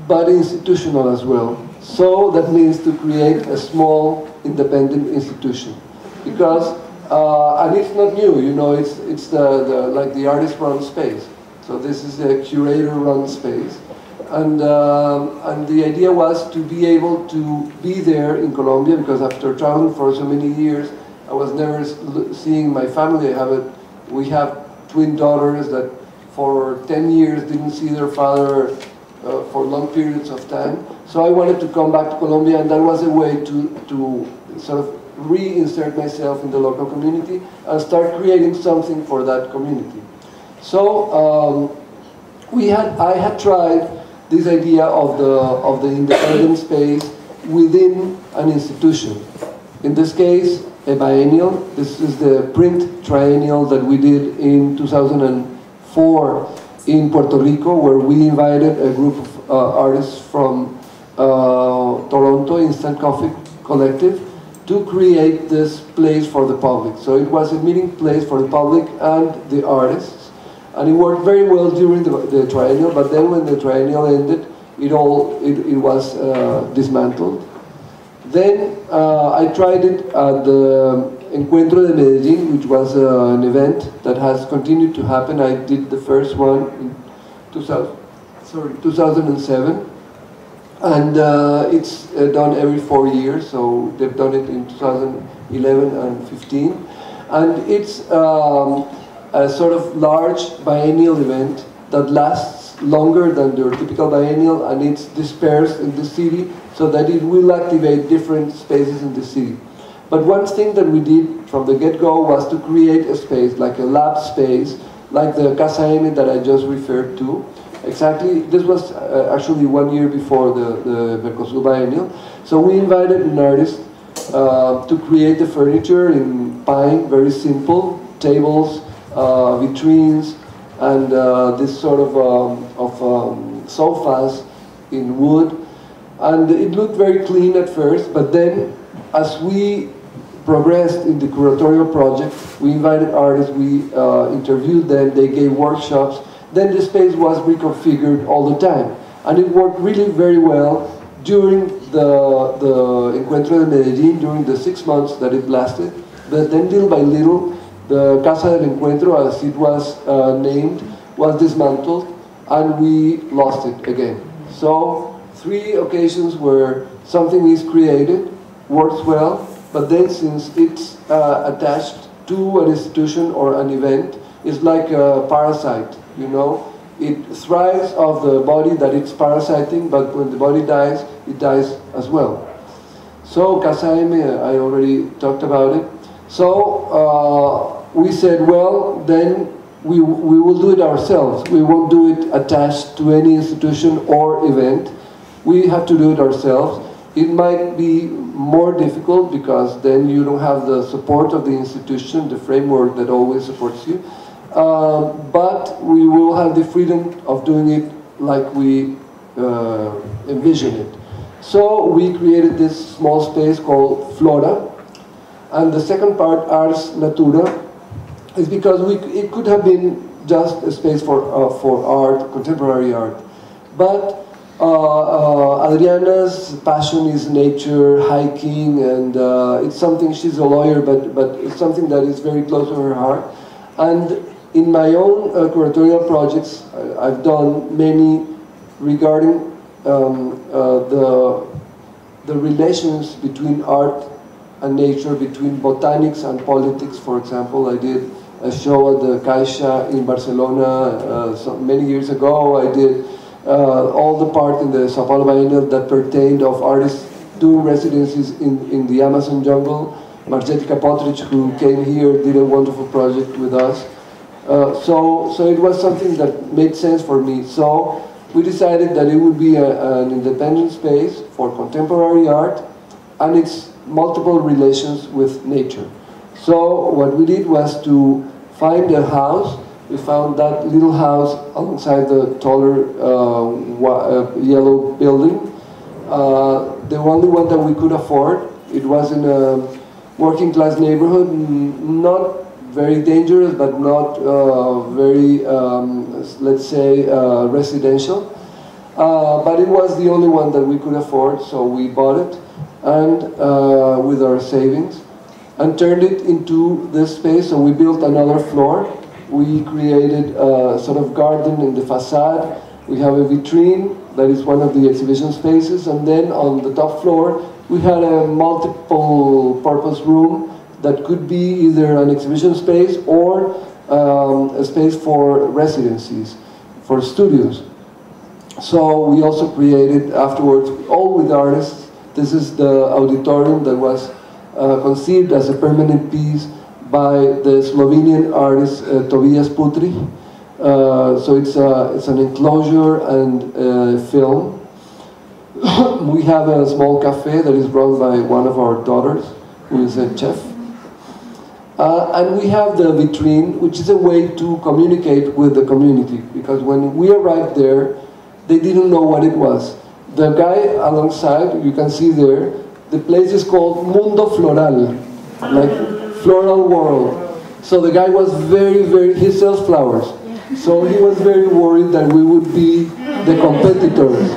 but institutional as well. So that means to create a small independent institution, because and it's not new, you know. It's like the artist-run space. So this is a curator-run space, and the idea was to be able to be there in Colombia, because after traveling for so many years, I was never seeing my family. We have twin daughters that for 10 years didn't see their father for long periods of time. So I wanted to come back to Colombia, and that was a way to sort of reinsert myself in the local community and start creating something for that community. So I had tried this idea of the independent space within an institution. In this case, a biennial. This is the print triennial that we did in 2004 in Puerto Rico, where we invited a group of artists from Toronto, Instant Coffee Collective, to create this place for the public. So it was a meeting place for the public and the artists, and it worked very well during the triennial, but then when the triennial ended, it was dismantled. Then I tried it at the Encuentro de Medellín, which was an event that has continued to happen. I did the first one in 2007. And it's done every 4 years, so they've done it in 2011 and 15. And it's a sort of large biennial event that lasts longer than their typical biennial, and it's dispersed in the city so that it will activate different spaces in the city. But one thing that we did from the get-go was to create a space, like a lab space, like the Casa M that I just referred to. Exactly, this was actually 1 year before the Mercosur Biennial. So we invited an artist to create the furniture in pine, very simple, tables, vitrines, and this sort of sofas in wood. And it looked very clean at first, but then as we progressed in the curatorial project, we invited artists, we interviewed them, they gave workshops. Then the space was reconfigured all the time. And it worked really very well during the Encuentro de Medellín, during the 6 months that it lasted. But then little by little, the Casa del Encuentro, as it was named, was dismantled, and we lost it again. So 3 occasions where something is created, works well, but then since it's attached to an institution or an event, it's like a parasite. You know, it thrives off the body that it's parasiting, but when the body dies, it dies as well. So Casa M, I already talked about it. So we said, well, then we will do it ourselves. We won't do it attached to any institution or event. We have to do it ourselves. It might be more difficult because then you don't have the support of the institution, the framework that always supports you. But we will have the freedom of doing it like we envision it. So we created this small space called Flora. And the second part, Ars Natura, is because it could have been just a space for art, contemporary art. But Adriana's passion is nature, hiking, and it's something, she's a lawyer, but it's something that is very close to her heart. And in my own curatorial projects, I've done many regarding the relations between art and nature, between botanics and politics. For example, I did a show at the Caixa in Barcelona many years ago. I did all the part in the Sao Paulo Biennial that pertained of artists doing residencies in the Amazon jungle. Marjetica Potrich, who came here, did a wonderful project with us. So it was something that made sense for me. So we decided that it would be an independent space for contemporary art and its multiple relations with nature. So what we did was to find a house. We found that little house alongside the taller yellow building. The only one that we could afford. It was in a working class neighborhood, not very dangerous, but not very, let's say, residential. But it was the only one that we could afford, so we bought it, and with our savings, and turned it into this space. So we built another floor. We created a sort of garden in the facade. We have a vitrine that is one of the exhibition spaces, and then on the top floor we had a multiple purpose room that could be either an exhibition space or a space for residencies, for studios. So we also created afterwards, all with artists. This is the auditorium that was conceived as a permanent piece by the Slovenian artist Tobias Putri. So it's an enclosure and film. We have a small cafe that is run by one of our daughters, who is a chef. And we have the vitrine, which is a way to communicate with the community, because when we arrived there, they didn't know what it was. The guy alongside, you can see there, the place is called Mundo Floral, like floral world. So the guy was he sells flowers. So he was very worried that we would be the competitors.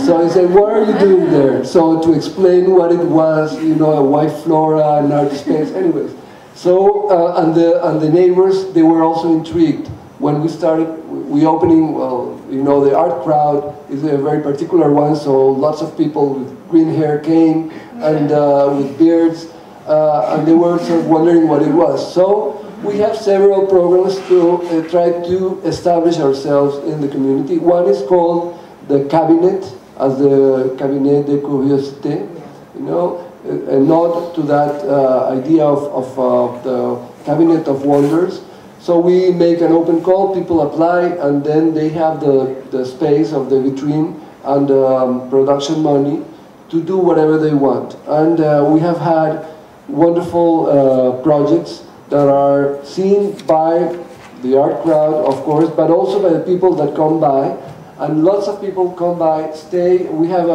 So he said, what are you doing there? So to explain what it was, you know, a white flora, an art space, anyways. So, and the neighbors, they were also intrigued. When we started, we opening, well, you know, the art crowd is a very particular one, so lots of people with green hair came, and with beards, and they were sort of wondering what it was. So we have several programs to try to establish ourselves in the community. One is called the Cabinet, as the Cabinet de Curiosité, you know, a nod to that idea of the Cabinet of Wonders. So we make an open call, people apply, and then they have the space of the vitrine and production money to do whatever they want. And we have had wonderful projects that are seen by the art crowd, of course, but also by the people that come by. And lots of people come by, stay. We have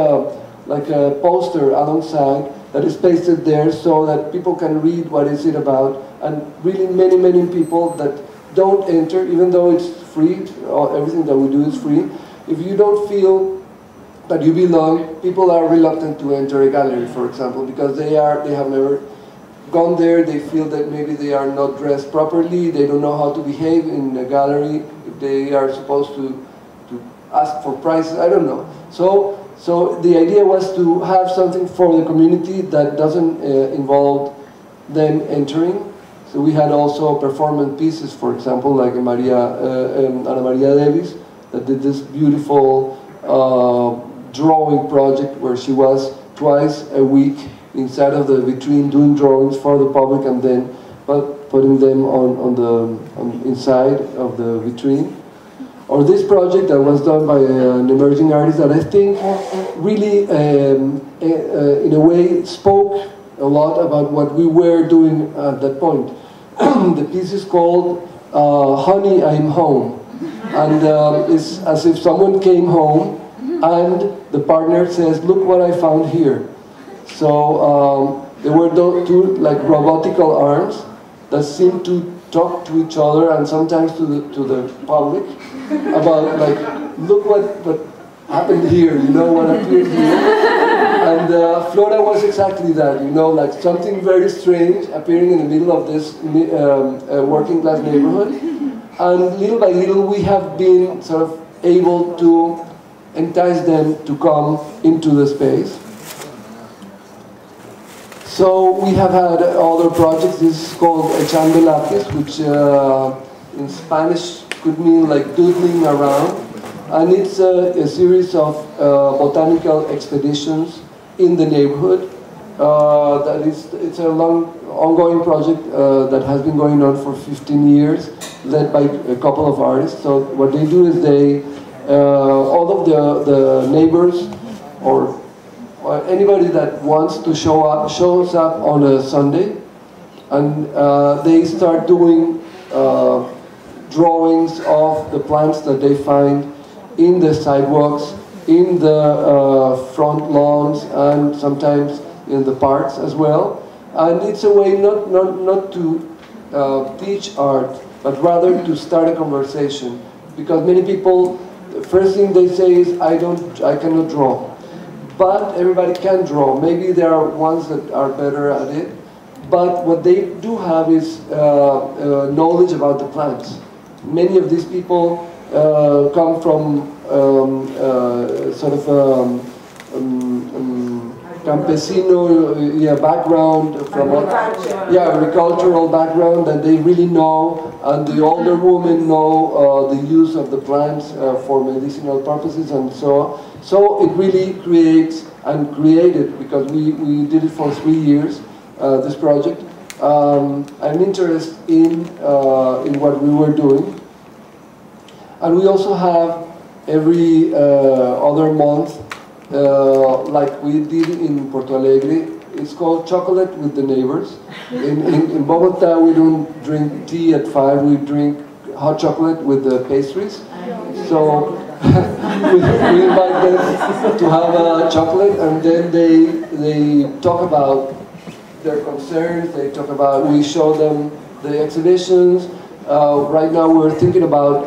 like a poster alongside that is pasted there so that people can read what is it about. And really many people that don't enter, even though it's free, everything that we do is free. If you don't feel that you belong, people are reluctant to enter a gallery, for example, because they have never gone there, they feel that maybe they are not dressed properly, they don't know how to behave in a gallery, if they are supposed to ask for prices, I don't know. So the idea was to have something for the community that doesn't involve them entering. So we had also performance pieces, for example, like Ana Maria Davis, that did this beautiful drawing project where she was twice a week inside of the vitrine doing drawings for the public and then putting them on the inside of the vitrine. Or this project that was done by an emerging artist that I think really, in a way, spoke a lot about what we were doing at that point. The piece is called Honey, I'm Home. And it's as if someone came home and the partner says, look what I found here. So there were two like robotical arms that seemed to talk to each other and sometimes to the public about like, look what happened here, you know, what appeared here. And Flora was exactly that, you know, like something very strange appearing in the middle of this working class neighborhood. And little by little we have been sort of able to entice them to come into the space. So we have had other projects. This is called Echando Lápiz, which in Spanish could mean like doodling around. And it's a series of botanical expeditions in the neighborhood. It's a long, ongoing project that has been going on for 15 years, led by a couple of artists. So what they do is all of the neighbors or anybody that wants to shows up on a Sunday, and they start doing drawings of the plants that they find in the sidewalks, in the front lawns, and sometimes in the parks as well. And it's a way not to teach art, but rather to start a conversation. Because many people, the first thing they say is, I cannot draw. But everybody can draw. Maybe there are ones that are better at it. But what they do have is knowledge about the plants. Many of these people come from campesino background, from agricultural background, that they really know, and the older women know the use of the plants for medicinal purposes and so on. So it really creates and created, because we did it for 3 years, this project, an interest in what we were doing. And we also have every other month, like we did in Porto Alegre, it's called Chocolate with the Neighbors. In Bogota, we don't drink tea at 5, we drink hot chocolate with the pastries. So we invite them to have a chocolate, and then they talk about their concerns, we show them the exhibitions. Right now we're thinking about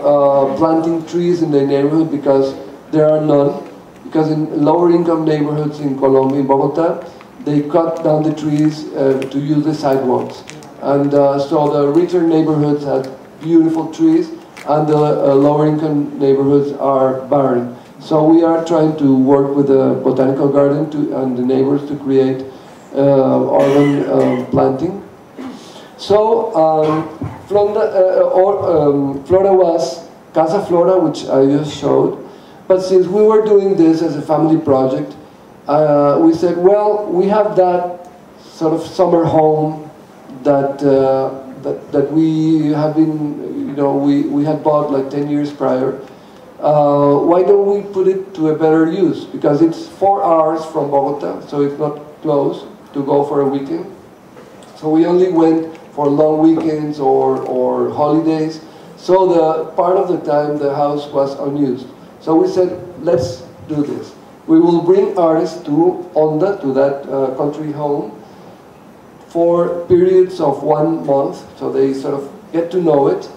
planting trees in the neighborhood, because there are none. Because in lower income neighborhoods in Colombia, in Bogota, they cut down the trees to use the sidewalks. And so the richer neighborhoods have beautiful trees, and the lower income neighborhoods are barren. So we are trying to work with the botanical garden and the neighbors to create urban planting. So Flora was Casa Flora, which I just showed. But since we were doing this as a family project, we said, well, we have that sort of summer home that we have been, we had bought like 10 years prior. Why don't we put it to a better use? Because it's 4 hours from Bogota, so it's not close to go for a weekend. So we only went for long weekends or holidays. So the part of the time the house was unused. So we said, let's do this. We will bring artists to Onda, to that country home, for periods of 1 month, so they sort of get to know it.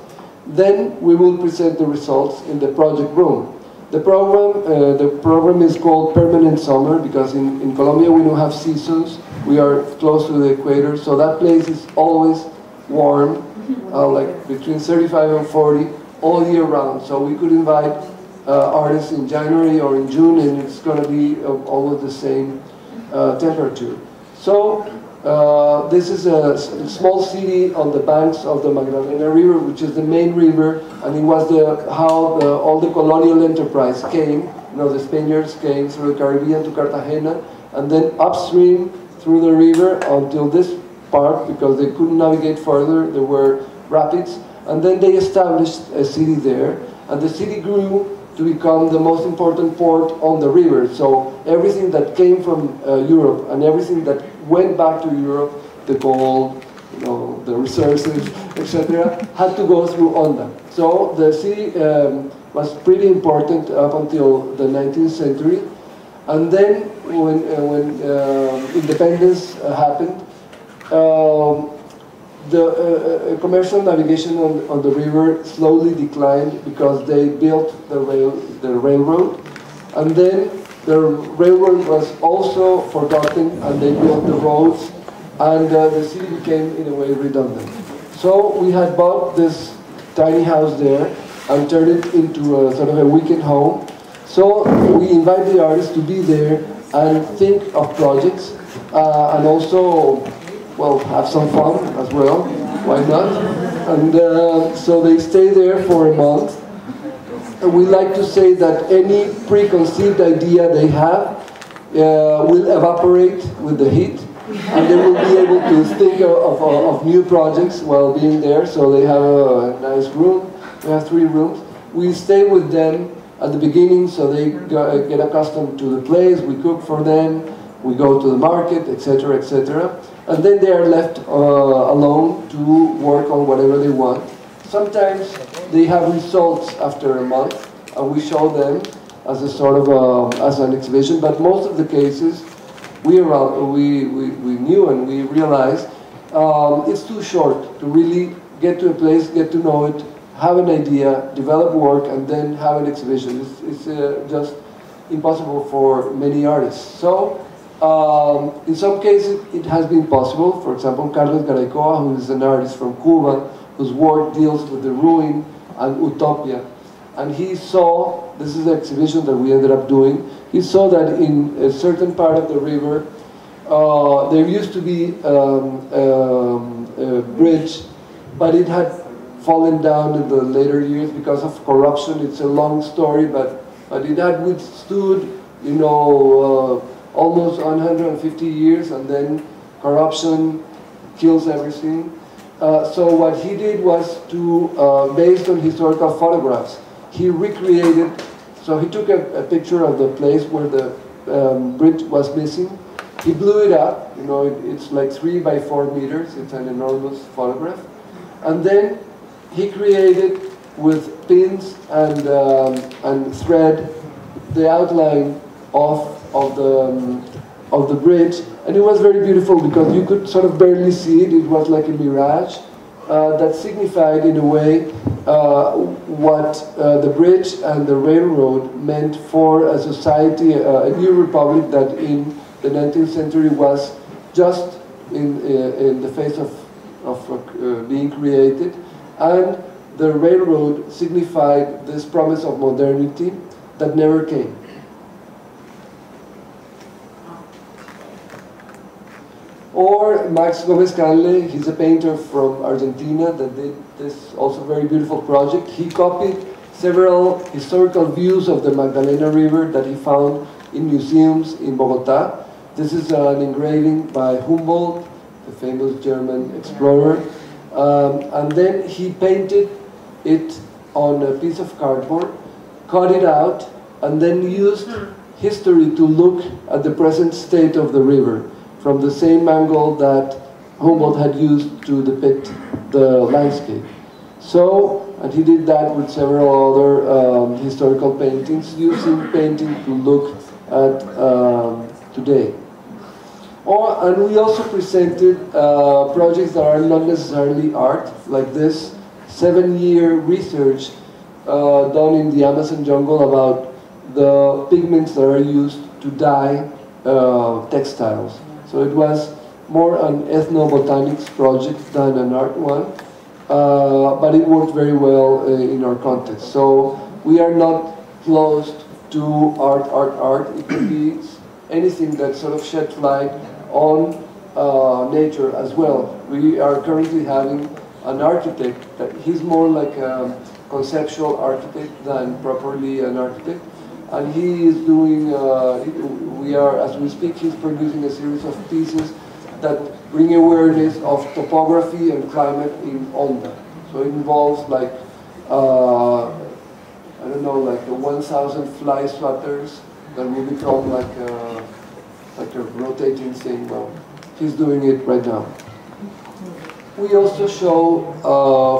Then we will present the results in the project room. The program is called Permanent Summer, because in Colombia we don't have seasons. We are close to the equator, so that place is always warm, like between 35 and 40 all year round. So we could invite artists in January or in June, and it's going to be almost the same temperature. So this is a small city on the banks of the Magdalena River, which is the main river, and it was how all the colonial enterprise came. The Spaniards came through the Caribbean to Cartagena, and then upstream through the river until this part, because they couldn't navigate further. There were rapids, and then they established a city there, and the city grew to become the most important port on the river. So everything that came from Europe and everything that went back to Europe, the gold, the resources, etc., had to go through Onda. So the city was pretty important up until the 19th century. And then when independence happened, the commercial navigation on the river slowly declined, because they built the railroad, and then the railroad was also forgotten, and they built the roads, and the city became in a way redundant. So we had bought this tiny house there and turned it into a sort of a weekend home. So we invite the artists to be there and think of projects, and also, well, have some fun as well, why not? And so they stay there for a month. And we like to say that any preconceived idea they have, will evaporate with the heat, and they will be able to think of new projects while being there. So they have a nice room. We have 3 rooms. We stay with them at the beginning, so they get accustomed to the place. We cook for them. We go to the market, etc., etc. And then they are left alone to work on whatever they want. Sometimes they have results after a month, and we show them as a sort of as an exhibition. But most of the cases, we knew and we realized it's too short to really get to a place, get to know it, have an idea, develop work, and then have an exhibition. It's just impossible for many artists. So in some cases it has been possible. For example, Carlos Garaycoa, who is an artist from Cuba, whose work deals with the ruin and utopia. And he saw, this is the exhibition that we ended up doing, he saw that in a certain part of the river, there used to be a bridge, but it had fallen down in the later years because of corruption. It's a long story, but it had withstood, you know, almost 150 years, and then corruption kills everything. So what he did was to, based on historical photographs, he recreated, so he took a picture of the place where the bridge was missing. He blew it up, you know, it's like 3 by 4 meters, it's an enormous photograph. And then he created with pins and thread the outline of the bridge, and it was very beautiful because you could sort of barely see it. It was like a mirage that signified in a way what the bridge and the railroad meant for a society, a new republic that in the 19th century was just in the face of being created. And the railroad signified this promise of modernity that never came. Or Max Gomez-Canle, he's a painter from Argentina that did this also very beautiful project. He copied several historical views of the Magdalena River that he found in museums in Bogota. This is an engraving by Humboldt, the famous German explorer. And then he painted it on a piece of cardboard, cut it out, and then used history to look at the present state of the river from the same angle that Humboldt had used to depict the landscape. So, and he did that with several other historical paintings, using painting to look at today. And we also presented projects that are not necessarily art, like this 7-year research done in the Amazon jungle about the pigments that are used to dye textiles. So it was more an ethnobotanics project than an art one, but it worked very well in our context. So we are not closed to art. It could be anything that sort of sheds light on nature as well. We are currently having an architect, that he's more like a conceptual architect than properly an architect. And he is doing, as we speak, he's producing a series of pieces that bring awareness of topography and climate in Onda. So it involves like, I don't know, like 1,000 fly swatters that will become like a rotating thing. Well, he's doing it right now. We also show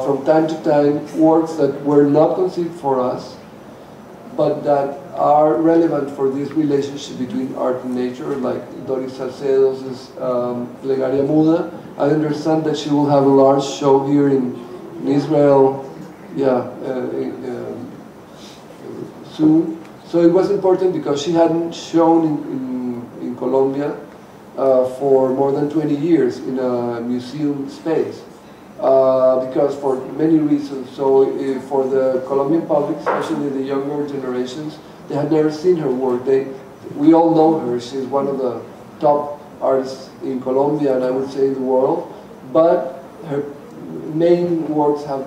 from time to time works that were not conceived for us, but that are relevant for this relationship between art and nature, like Doris Salcedo's Plegaria Muda. I understand that she will have a large show here in Israel, soon. So it was important because she hadn't shown in Colombia for more than 20 years in a museum space. Because for many reasons. So for the Colombian public, especially the younger generations, they had never seen her work. We all know her. She's one of the top artists in Colombia, and I would say in the world. But her main works have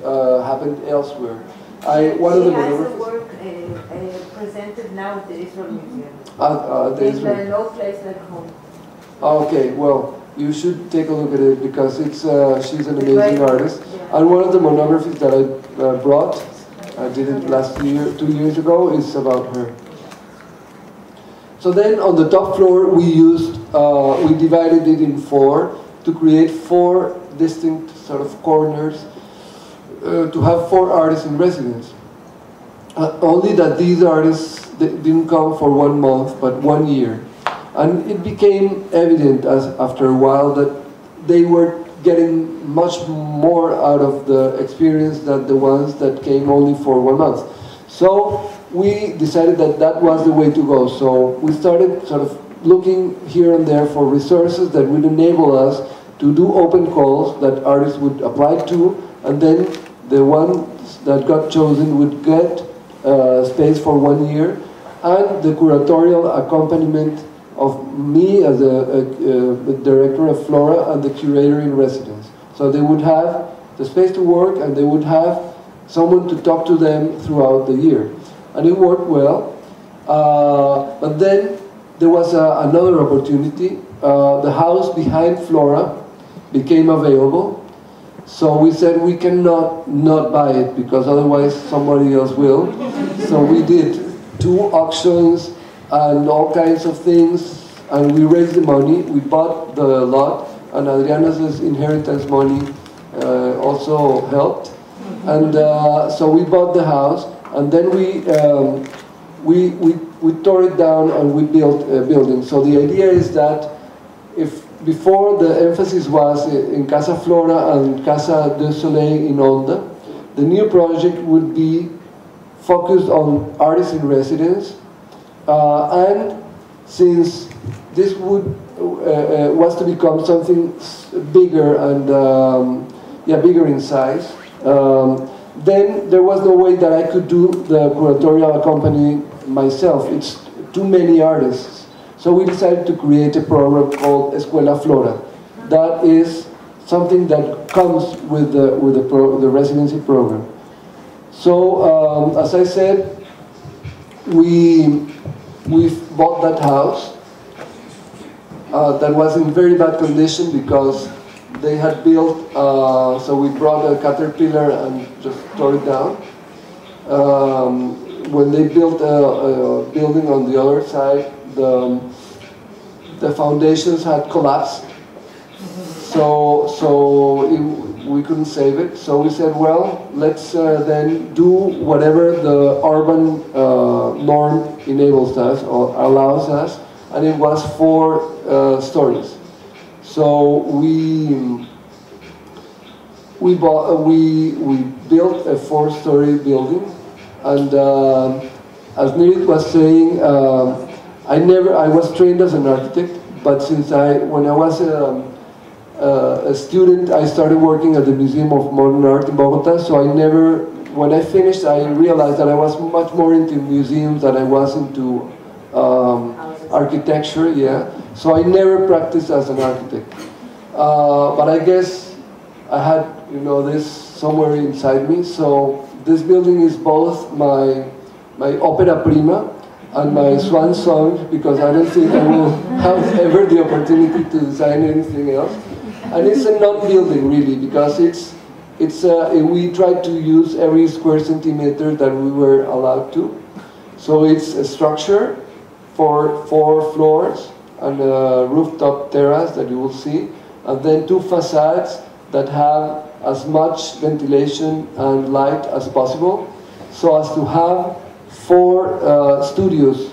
happened elsewhere. One of the has monographs. the work presented now at the Israel Museum. There's no place like home. Okay, well, you should take a look at it because she's an amazing Great. artist. Yeah. And one of the monographies that I brought, I did it last year, 2 years ago, is about her. So then on the top floor we divided it in 4 to create 4 distinct sort of corners to have 4 artists in residence. Only that these artists didn't come for 1 month but 1 year. And it became evident after a while that they were getting much more out of the experience than the ones that came only for 1 month. So we decided that that was the way to go. So we started sort of looking here and there for resources that would enable us to do open calls that artists would apply to, and then the ones that got chosen would get space for 1 year, and the curatorial accompaniment of me as a director of Flora and the curator in residence. So they would have the space to work and they would have someone to talk to them throughout the year. And it worked well. But then there was another opportunity. The house behind Flora became available. So we said we cannot not buy it because otherwise somebody else will. So we did 2 auctions and all kinds of things, and we raised the money, we bought the lot, and Adriana's inheritance money also helped. And so we bought the house, and then we tore it down and we built a building. So the idea is that if before the emphasis was in Casa Flora and Casa de Soleil in Onda, the new project would be focused on artists in residence. And since this was to become something bigger and bigger in size, then there was no way that I could do the curatorial accompanying myself. It's too many artists. So we decided to create a program called Escuela Flora. That is something that comes with the residency program. So as I said, we bought that house that was in very bad condition because they had built, so we brought a caterpillar and just tore it down. When they built a building on the other side, the foundations had collapsed. So we couldn't save it. So we said, well, let's then do whatever the urban norm enables us or allows us, and it was 4 stories. So we built a 4-story building, and as Nirit was saying, I was trained as an architect, but when I was a student, I started working at the Museum of Modern Art in Bogota, so when I finished, I realized that I was much more into museums than I was into architecture, yeah. So I never practiced as an architect. But I guess I had, this somewhere inside me, so this building is both my opera prima and my swan song, because I don't think I will have ever the opportunity to design anything else. And it's a non-building really, because we tried to use every square centimeter that we were allowed to. So it's a structure for 4 floors and a rooftop terrace that you will see, and then 2 facades that have as much ventilation and light as possible, so as to have 4 studios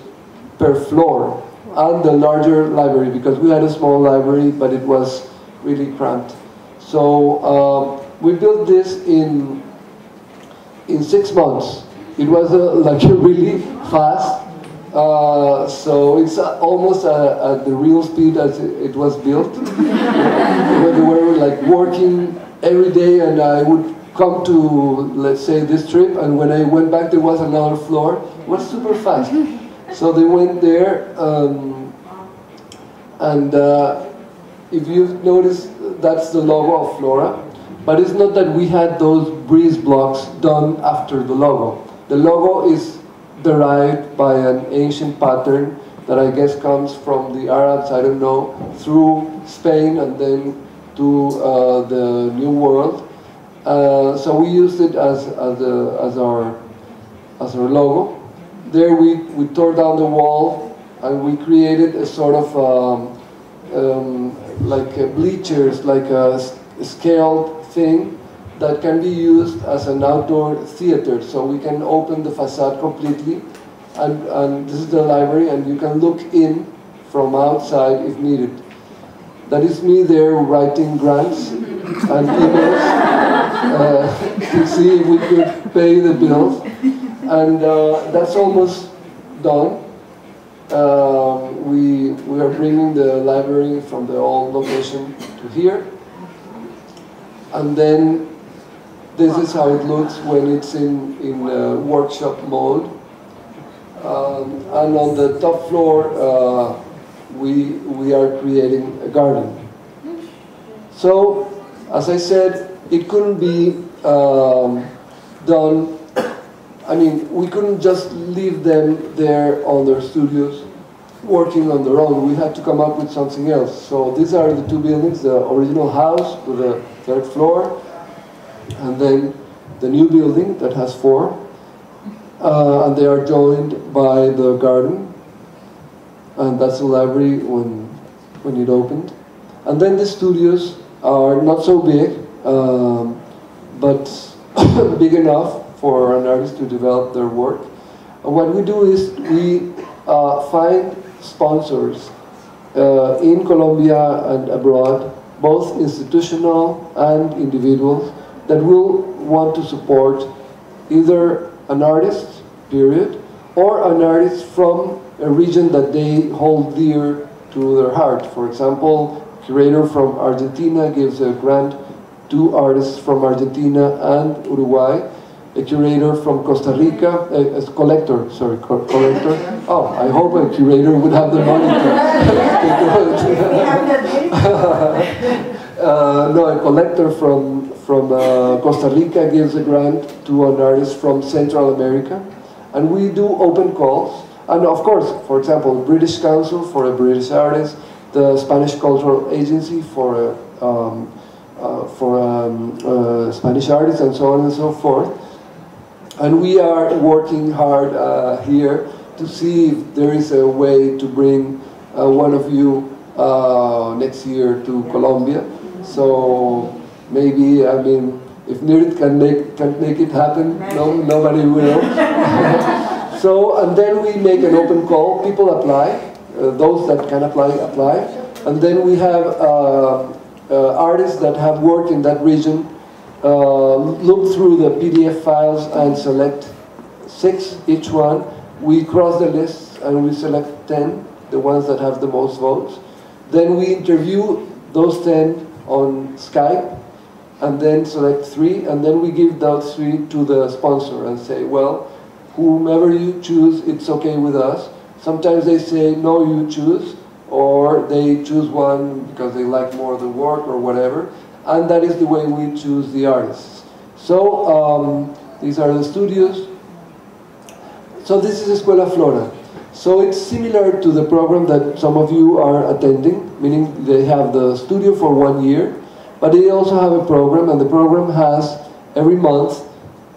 per floor and the larger library, because we had a small library, but it was really cramped. So we built this in 6 months. It was really fast. So it's almost at the real speed as it was built. We were like working every day, and I would come to, let's say, this trip, and when I went back there was another floor. It was super fast. So they went there, and if you've noticed, that's the logo of Flora. But it's not that we had those breeze blocks done after the logo. The logo is derived by an ancient pattern that I guess comes from the Arabs, I don't know, through Spain and then to the New World. So we used it as our logo. There we tore down the wall and we created a sort of like bleachers, like a scaled thing that can be used as an outdoor theater. So we can open the facade completely, and this is the library, and you can look in from outside if needed. That is me there writing grants and emails to see if we could pay the bills. And that's almost done. We are bringing the library from the old location to here. And then this is how it looks when it's in workshop mode. And on the top floor, we are creating a garden. So, as I said, it couldn't be done. I mean, we couldn't just leave them there on their studios working on their own. We had to come up with something else. So these are the two buildings, the original house with the third floor, and then the new building that has 4. And they are joined by the garden. And that's the library when it opened. And then the studios are not so big, but big enough for an artist to develop their work. And what we do is we find sponsors in Colombia and abroad, both institutional and individuals, that will want to support either an artist, period, or an artist from a region that they hold dear to their heart. For example, a curator from Argentina gives a grant to artists from Argentina and Uruguay. A curator from Costa Rica, a collector. Oh, I hope a curator would have the money to do it. No, a collector from Costa Rica gives a grant to an artist from Central America. And we do open calls. And of course, for example, the British Council for a British artist, the Spanish Cultural Agency for Spanish artists, and so on and so forth. And we are working hard here to see if there is a way to bring one of you next year to Colombia. So maybe, I mean, if Nirit can make it happen, nobody will. So, and then we make an open call. People apply. Those that can apply. And then we have artists that have worked in that region look through the PDF files and select 6 each one. We cross the lists and we select 10, the ones that have the most votes. Then we interview those 10 on Skype and then select 3, and then we give those 3 to the sponsor and say, well, whomever you choose, it's okay with us. Sometimes they say, no, you choose, or they choose one because they like more of the work or whatever. And that is the way we choose the artists. So these are the studios. So this is Escuela Flora. So it's similar to the program that some of you are attending, meaning they have the studio for 1 year, but they also have a program, and the program has every month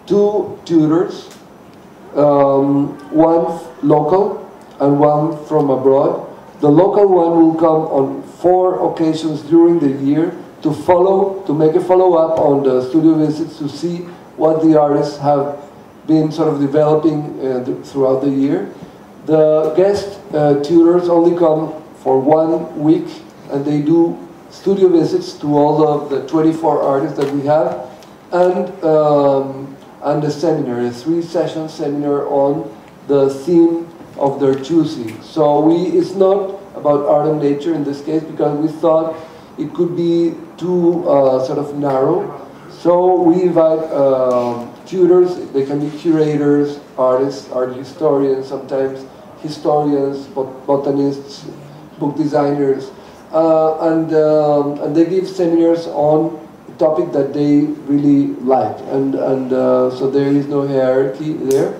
2 tutors, one local and one from abroad. The local one will come on 4 occasions during the year to make a follow-up on the studio visits to see what the artists have been sort of developing throughout the year. The guest tutors only come for 1 week, and they do studio visits to all of the 24 artists that we have, and a seminar, a 3-session seminar on the theme of their choosing. So it's not about art and nature in this case, because we thought it could be too sort of narrow. So we invite tutors. They can be curators, artists, art historians, sometimes historians, botanists, book designers, and they give seminars on topic that they really like, and so there is no hierarchy there.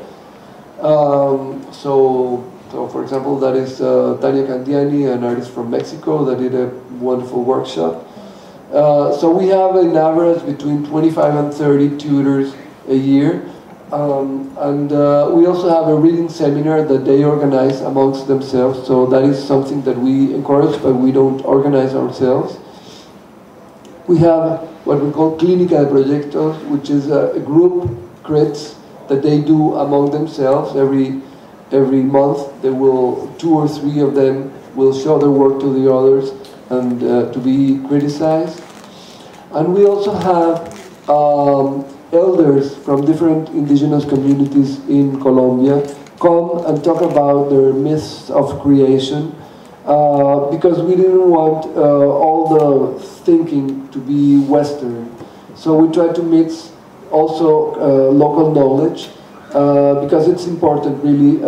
So for example, that is Tania Candiani, an artist from Mexico, that did a wonderful workshop. So we have an average between 25 and 30 tutors a year. And we also have a reading seminar that they organize amongst themselves. So that is something that we encourage, but we don't organize ourselves. We have what we call Clínica de Proyectos, which is a group crits that they do among themselves. Every month, they will, 2 or 3 of them will show their work to the others and to be criticized. And we also have elders from different indigenous communities in Colombia come and talk about their myths of creation, because we didn't want all the thinking to be Western. So we try to mix also local knowledge, because it's important really,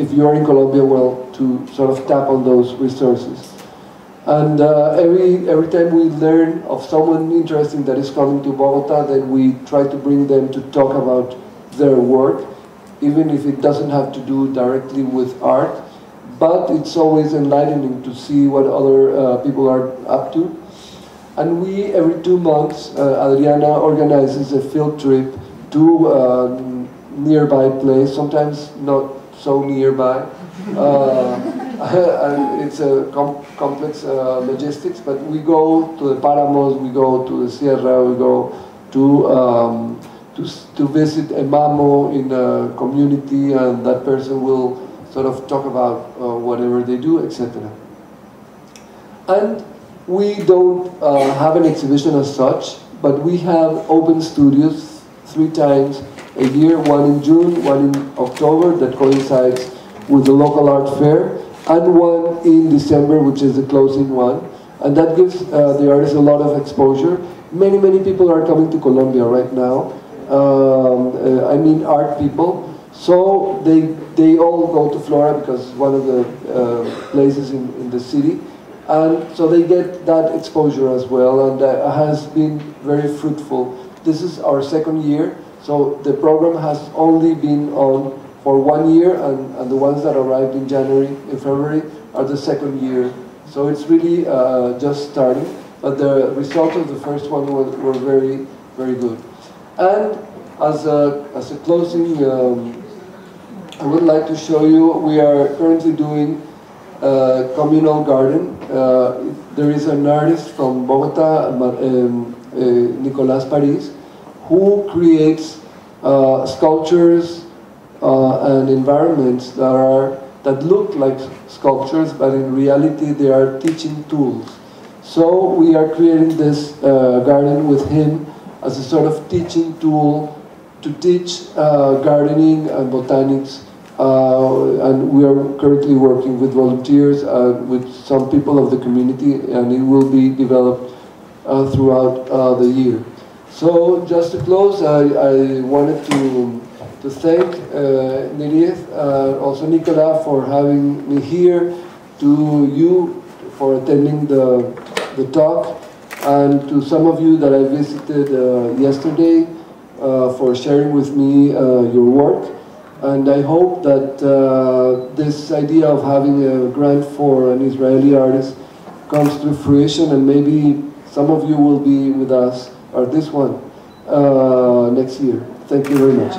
if you're in Colombia, well, to sort of tap on those resources. And every time we learn of someone interesting that is coming to Bogota, then we try to bring them to talk about their work, even if it doesn't have to do directly with art. But it's always enlightening to see what other people are up to. And we, every 2 months, Adriana organizes a field trip to a nearby place, sometimes not so nearby. It's a complex logistics, but we go to the Páramos, we go to the Sierra, we go to visit a mamo in a community, and that person will sort of talk about whatever they do, etc. And we don't have an exhibition as such, but we have open studios 3 times a year, one in June, one in October, that coincides with the local art fair, and one in December, which is the closing one. And that gives the artists a lot of exposure. Many people are coming to Colombia right now. I mean art people. So they all go to Flora because it's one of the places in the city. And so they get that exposure as well, and has been very fruitful. This is our 2nd year, so the program has only been on for 1 year, and the ones that arrived in January and February are the 2nd year. So it's really just starting, but the results of the first one were very, very good. And as a closing, I would like to show you, we are currently doing Communal Garden. There is an artist from Bogota, Nicolas Paris, who creates sculptures and environments that look like sculptures, but in reality they are teaching tools. So we are creating this garden with him as a sort of teaching tool to teach gardening and botanics. And we are currently working with volunteers, with some people of the community, and it will be developed throughout the year. So just to close, I wanted to thank Nirith, also Nicola, for having me here, to you for attending the talk, and to some of you that I visited yesterday for sharing with me your work. And I hope that this idea of having a grant for an Israeli artist comes to fruition, and maybe some of you will be with us, or this one, next year. Thank you very much.